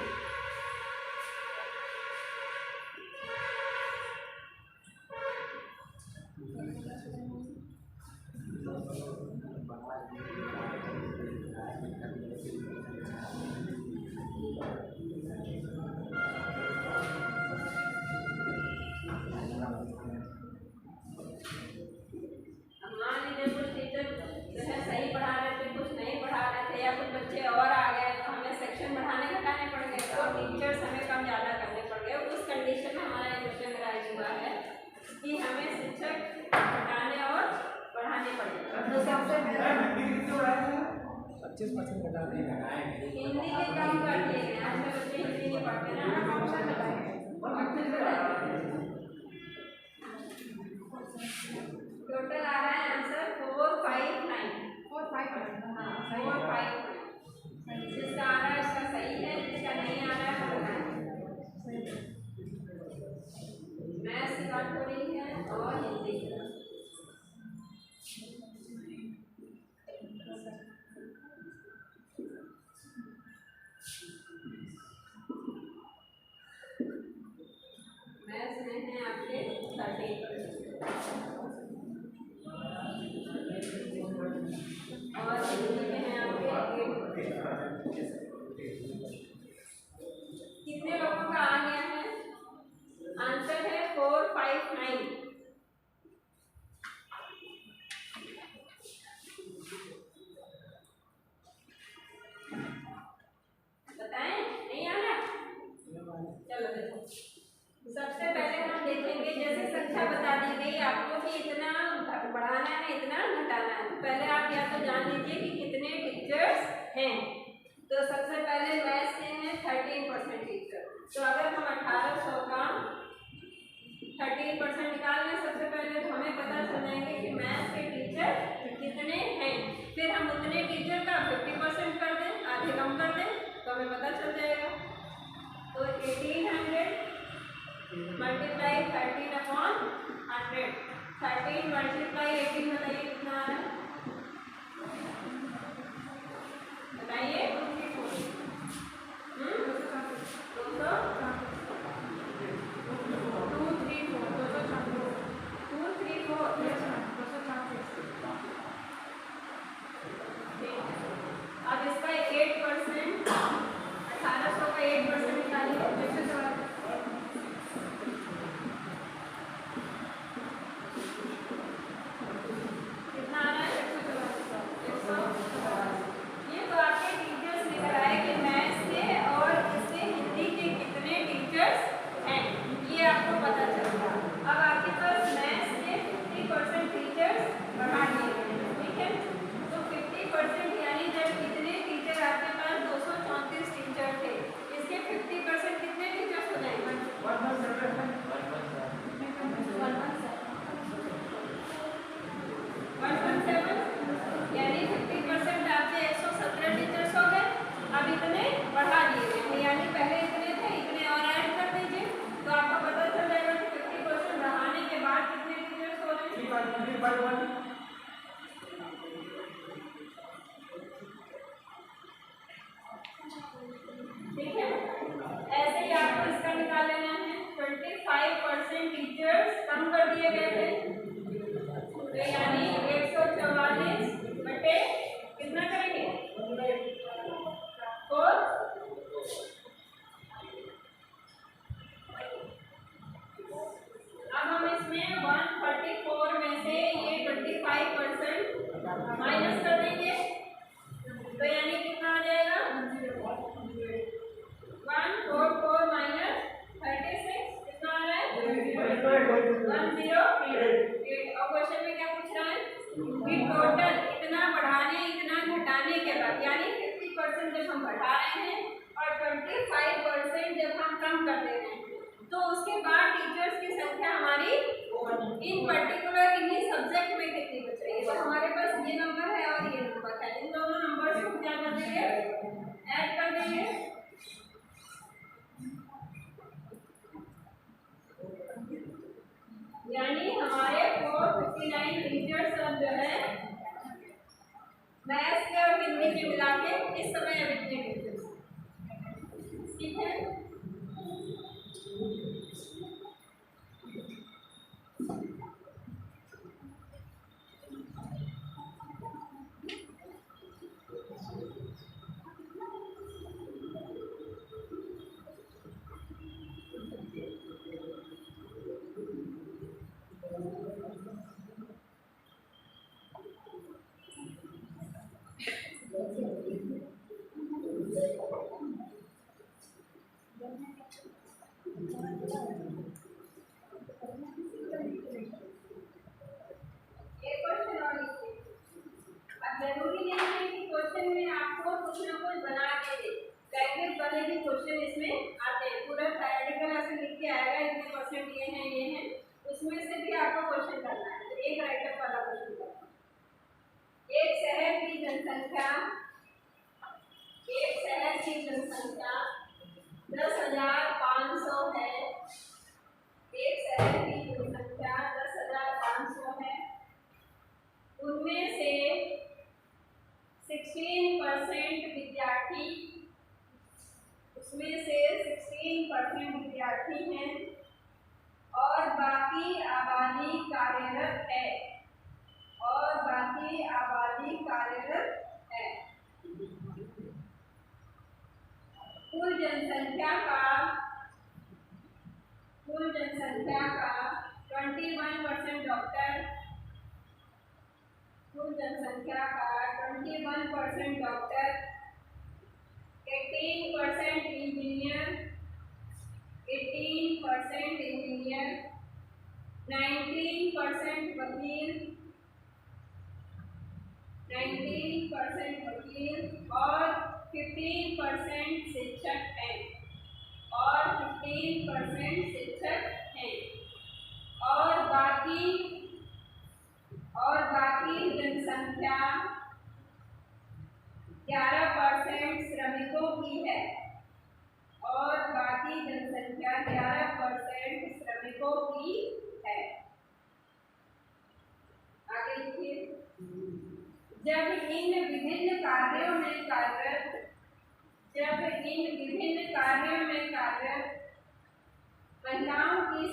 कि हमें शिक्षक घटाने और बढ़ाने पड़ेंगे। तो सबसे पहले 25% घटा देंगे। हिंदी के कम कर दिए गए, आजकल बच्चे हिंदी नहीं पढ़ते ना, टोटल आ रहा है आंसर 459। 459 जिसका आ रहा है उसका सही है, जिसका नहीं आ रहा है वो गलत है। मैथ्स की बात हो रही है और हिंदी की। मैथ्स में है आपके 30% और हिंदी में है आपके 8%। कितने लोगों का आ गया है? आंसर है 459। बताएं नहीं आ रहा? चलो देखो, सबसे पहले हम देखेंगे, जैसे संख्या बता दी गई आपको कि इतना बढ़ाना है इतना घटाना है, तो पहले आप या तो जान लीजिए कि कितने टीचर्स हैं। तो सबसे पहले मैथ्स के हैं 13% टीचर, तो अगर हम 1800 का 13% निकाल लें सबसे पहले, तो हमें पता चल जाएंगे कि मैथ्स के टीचर कितने हैं। फिर हम उतने टीचर का 50% कर दें, आधे कम कर दें, तो हमें पता चल जाएगा। तो 1800 मल्टीप्लाई 13/100, 13 मल्टीप्लाई 18 बताइए कितना आ रहा है? बताइए 234। अब इसका 8%, 1800 का 8% निकालिए। कितना आ रहा है? 184। ये तो आपके टीचर्स लिख रहा है कि मैथ्स के और इसके हिंदी के कितने टीचर्स हैं, ये आपको पता चलेगा। अब आपके पास मैथ्स के 50% टीचर्स बढ़ा दिए गए हैं, ठीक है? तो 50% यानी जब कितने टीचर आपके पास 234 टीचर थे, इसके 50% कितने टीचर्स हो जाएंगे? 117 यानी 50% आपके 117 टीचर्स हो गए। अब इतने बढ़ा दिए गए, यानी पहले इतने थे, इतने और ऐड कर दीजिए, तो आपको पता चल जाएगा कि 50% बढ़ाने के बाद कितने टीचर्स हो रहे हैं। ठीक है, ऐसे ही आपको इसका निकाल लेना है। 25% टीचर्स कम कर दिए गए थे, तो यानी 144 बटे कितना करेंगे? 4। अब हम इसमें 134 में से ये 25% माइनस कर देंगे, तो यानी कितना आ जाएगा? 144 माइनस 36 कितना आ रहा है? 108। और क्वेश्चन में क्या पूछ रहा है कि टोटल इतना बढ़ाने इतना घटाने के बाद, यानी 50% जब हम बढ़ा रहे हैं और 25% जब हम कम कर दे रहे हैं, तो उसके बाद टीचर्स की संख्या हमारी इन पर्टिकुलर इन्हीं सब्जेक्ट में कितनी बच रही है। तो हमारे पास ये नंबर है और ये नंबर है। इन दोनों नंबर्स को क्या कर देंगे, ऐड कर देंगे। यानी हमारे 459 टीचर्स अब जो है मैथ्स के और हिंदी के मिला के इस समय अब इतने टीचर्स, ठीक है। जरूरी नहीं है कि क्वेश्चन में आपको कुछ ना कुछ बना के दे, प्रैक्टिस वाले भी क्वेश्चन इसमें आते हैं। पूरा थ्योरेटिकल ऐसे लिख के आएगा इतने परसेंट ये हैं, उसमें से भी आपको क्वेश्चन करना है। एक राइटअप वाला क्वेश्चन करना है। एक शहर की जनसंख्या 10,500 है। एक शहर की जनसंख्या 10,500 है। उनमें से 16% विद्यार्थी, उसमें से 16% विद्यार्थी हैं और बाकी आबादी कार्यरत है, और बाकी आबादी कार्यरत है। कुल जनसंख्या का 21% डॉक्टर, कुल जनसंख्या का 21% डॉक्टर, 18% इंजीनियर, 19% वकील, 19% वकील और 15% शिक्षक हैं, और 15% शिक्षक हैं। और बाकी जनसंख्या 11% श्रमिकों की है, और बाकी जनसंख्या 11% श्रमिकों की है। आगे देखिए, जब इन विभिन्न कार्यों में कार्यरत महिलाओं की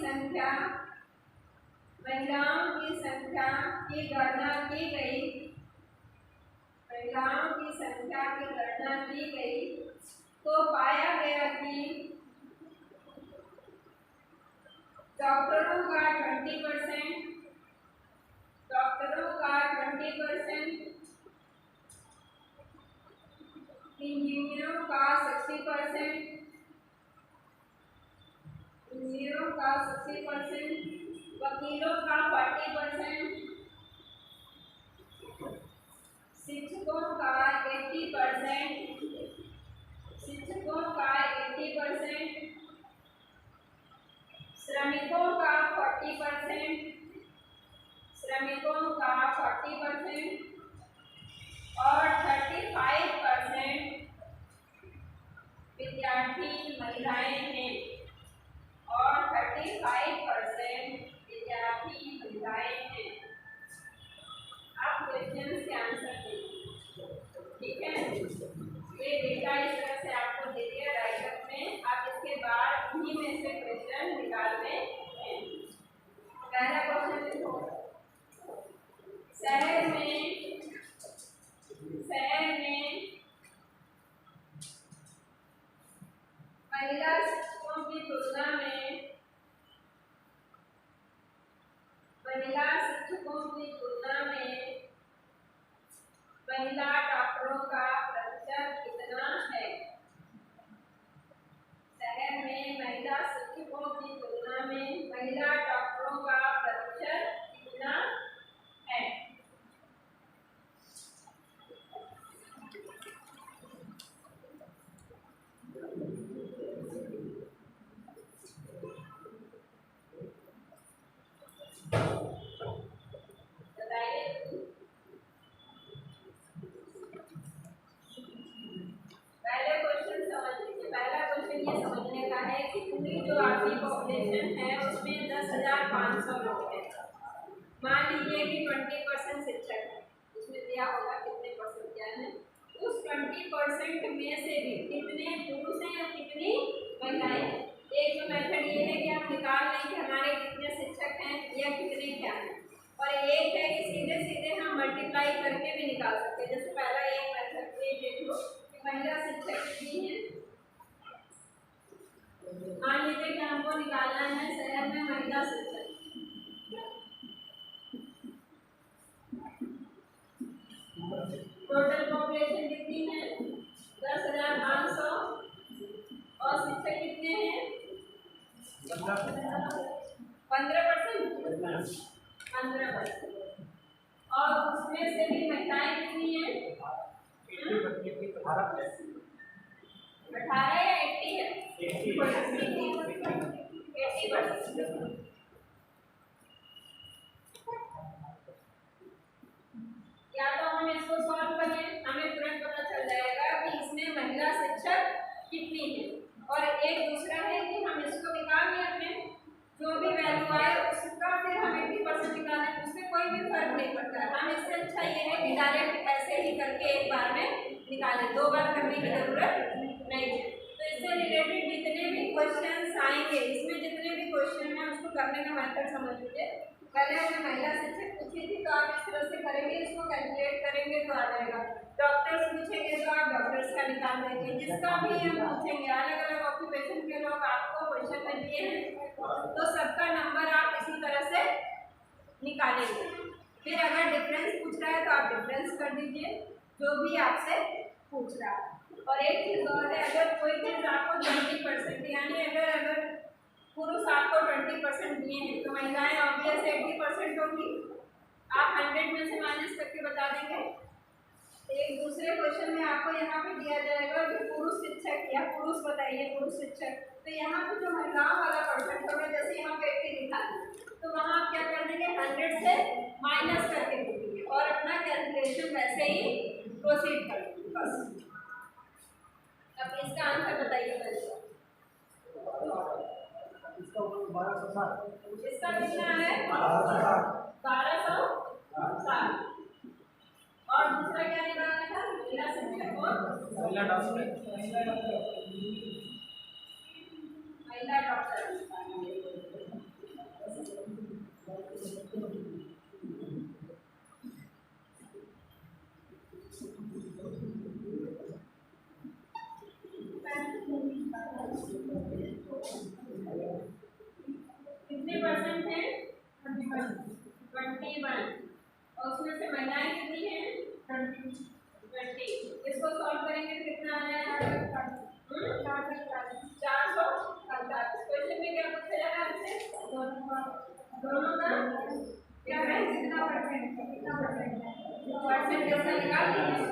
गणना की गई तो पाया गया कि डॉक्टरों का 20%, इंजीनियरों का 60%, वकीलों का 40%, शिक्षकों का 80%, श्रमिकों का 40%, और 35% विद्यार्थी महिलाएं हैं, और 35% विद्यार्थी महिलाएं हैं। आप क्वेश्चन के आंसर देंगे, ठीक है। ये डेटा इस तरह से आपको दे दिया राइटअप में, आप इसके बाद इन्हीं में से क्वेश्चन निकालने हैं। पहला क्वेश्चन देखो, शहर में महिला शिक्षकों की तुलना में महिला डॉक्टरों का प्रतिशत कितना है। शहर में महिला शिक्षकों की तुलना में महिला डॉक्टरों का प्रतिशत कितना है। कि पूरी जो आपकी पॉपुलेशन है उसमें 10,500 लोग हैं। मान लीजिए कि 20% शिक्षक है, उसमें दिया होगा कितने परसेंट क्या है, उस 20% में से भी कितने पुरुष हैं और कितनी महिलाएं हैं। एक जो मेथड ये है कि आप निकाल लें कि हमारे कितने शिक्षक हैं या कितने क्या हैं, और एक है कि सीधे सीधे हम मल्टीप्लाई करके भी निकाल सकते हैं। जैसे पहला एक मेथड ये देख लो कि महिला शिक्षक कितनी है। मान लीजिए कि हमको निकालना है शहर में महिला शिक्षक, टोटल पॉपुलेशन कितनी है 10,500 और शिक्षक कितने हैं 15%, और उसमें से भी महिलाएं कितनी हैं 18 या 80 है 80%। या तो हम इसको सॉल्व करें, हमें तुरंत पता चल जाएगा कि इसमें महिला शिक्षक कितनी है। और एक दूसरा है कि हम इसको निकाल लें, अपने जो भी वैल्यू आए उसका फिर हम 80% निकालें, उससे कोई भी फर्क नहीं पड़ता। हम इससे अच्छा ये है कि डायरेक्ट ऐसे ही करके एक बार में निकालें, 2 बार करने की जरूरत नहीं है। तो इससे रिलेटेड जितने भी क्वेश्चन आएंगे, इसमें जितने भी क्वेश्चन हैं उसको करने का मेथड समझ लीजिए। पहले हमने महिला शिक्षक पूछी थी तो आप इस तरह से करेंगे, इसको कैलकुलेट करेंगे तो आ जाएगा। डॉक्टर्स पूछेंगे तो आप डॉक्टर्स का निकाल देंगे। जिसका भी हम पूछेंगे, अलग अलग ऑक्यूपेशन के लोग आपको क्वेश्चन में दिए हैं तो सबका नंबर आप इसी तरह से निकालेंगे। फिर अगर डिफरेंस पूछ रहा है तो आप डिफरेंस कर दीजिए जो भी आपसे पूछ रहा है। और एक चीज़ और है, अगर कोई चीज़ आपको 20% यानी अगर पुरुष आपको 20% दिए हैं तो महिलाएं ऑब्वियस 80% होंगी। आप 100 में से माइनस करके बता देंगे। एक दूसरे क्वेश्चन में आपको यहाँ पे दिया जाएगा कि पुरुष शिक्षक या पुरुष बताइए पुरुष शिक्षक, तो यहाँ पे जो महिलाओं वाला परसेंट होगा, जैसे यहाँ पे 80 लिखा है तो वहाँ आप क्या कर देंगे 100 से माइनस करके देंगे और अपना कैलकुलेशन वैसे ही प्रोसीड कर देंगे बस। अब इसका आंसर बताइए पहले। इसका कितना है 1260। और दूसरा क्या निकालना था महिला शिक्षक और महिला डॉक्टर। कितने परसेंट है 21, और उसमें से महिलाएं कितनी हैं 20। इसको सॉल्व करेंगे तो कितना आ जाएगा 448। क्वेश्चन में क्या पूछा जा रहा है हमसे, दोनों का क्या है, कितना परसेंट कैसा निकाल लीजिए।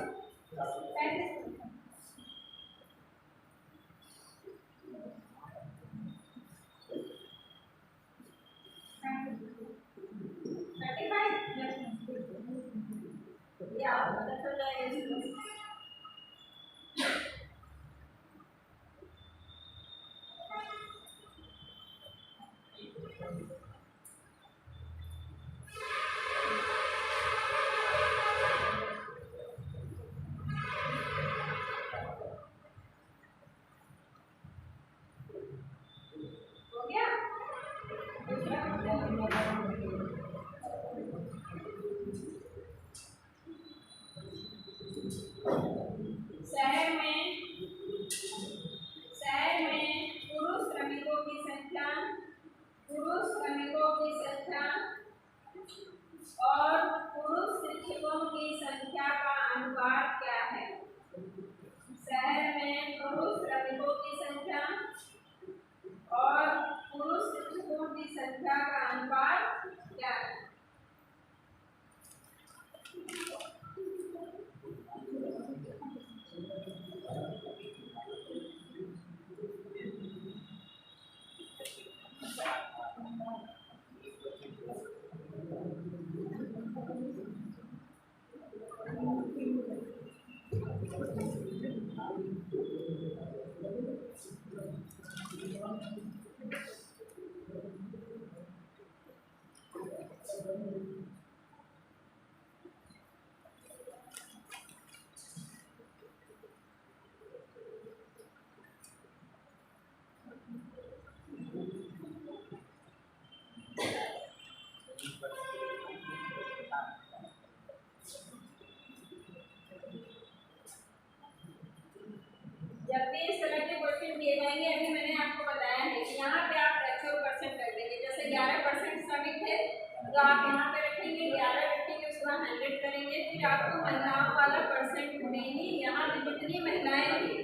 ये सेलेक्टिव क्वेश्चन दिए जाएंगे। अभी मैंने आपको बताया है कि यहाँ पे आप रेशियो परसेंट कर देंगे। जैसे 11% श्रमिक थे तो आप यहाँ पे रखेंगे 11 रखेंगे, उसके बाद 100 करेंगे, फिर आपको महिलाओं वाला परसेंट में ही यहाँ पे जितनी महिलाएं थी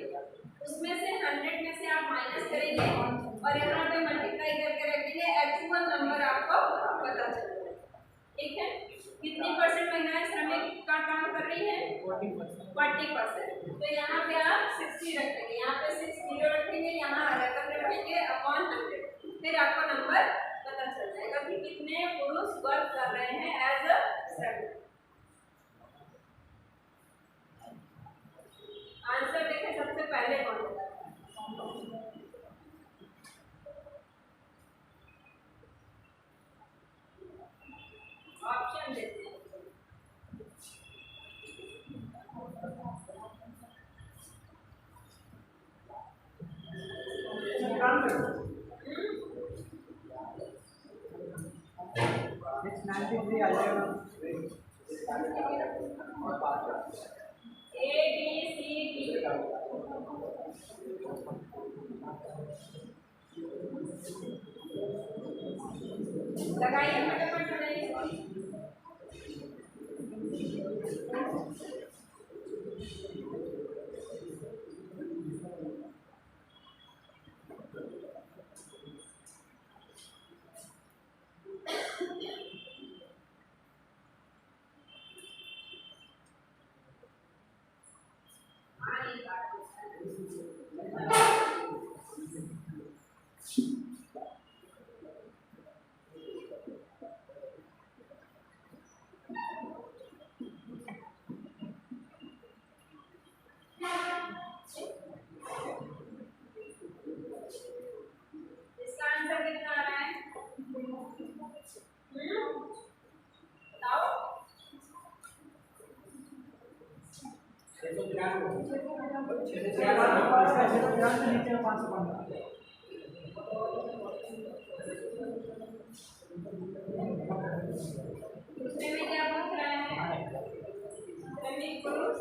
उसमें से 100 में से आप माइनस करेंगे और यहाँ पे मल्टीप्लाई करके रख देंगे। एक्चुअल नंबर आपको पता चलेगा। ठीक है, कितनी परसेंट महिलाएं श्रमिक का काम कर रही है? 40%। तो यहाँ पे आप 60 रखेंगे, यहाँ पे 6 0 रखेंगे, यहाँ 11 रखेंगे अपॉन 100, फिर आपको नंबर पता चल जाएगा कि कितने पुरुष वर्क कर रहे हैं एज अ श्रमिक। आंसर देखें सबसे पहले कौन होगा? ऑप्शन देते हैं। A B C D लगाइए फटाफट लगाइए। इसका आंसर कितना आ रहा है? बताओ। 515। दूसरे में क्या पूछ रहा है? श्रमिक पुरुष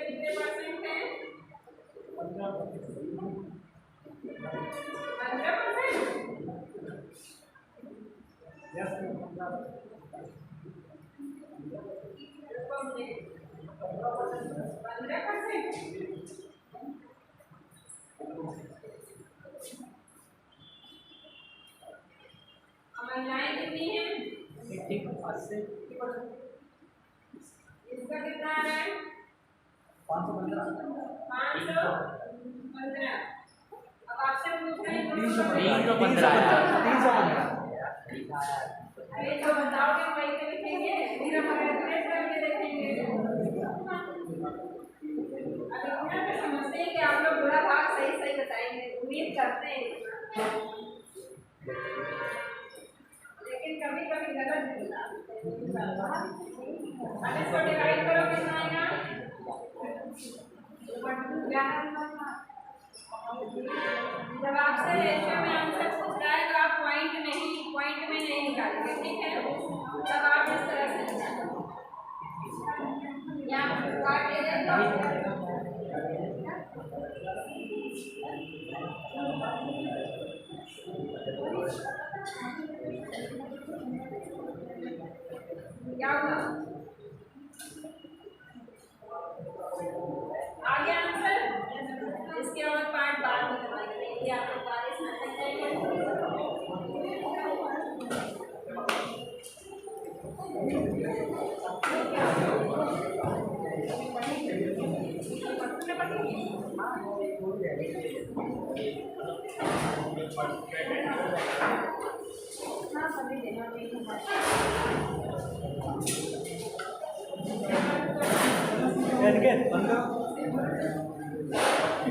कितने परसेंट है? 15%। महिलाएं कितनी हैं? इसका कितना आ रहा है? 515। अब आपसे पूछ रहे हैं 315। अरे जो बताओगे वही तो लिखेंगे, फिर हम कैलकुलेट करके देखेंगे। अब इतना तो समझते हैं कि आप लोग पूरा भाग सही सही बताएंगे, उम्मीद करते हैं, लेकिन कभी कभी गलत भी बताते हैं। अब इसको डिवाइड करो, कितना आएगा? जब आपसे रेशियो में आंसर पूछ रहा है तो आप पॉइंट में नहीं निकालेंगे। ठीक है, तब आप इस तरह से यहाँ काट ले क्या हुआ? आगे आंसर इसके और पार्ट बाद में करवाएंगे। ये आप लोग बारिश में थक जाएंगे। हाँ सभी देना बंद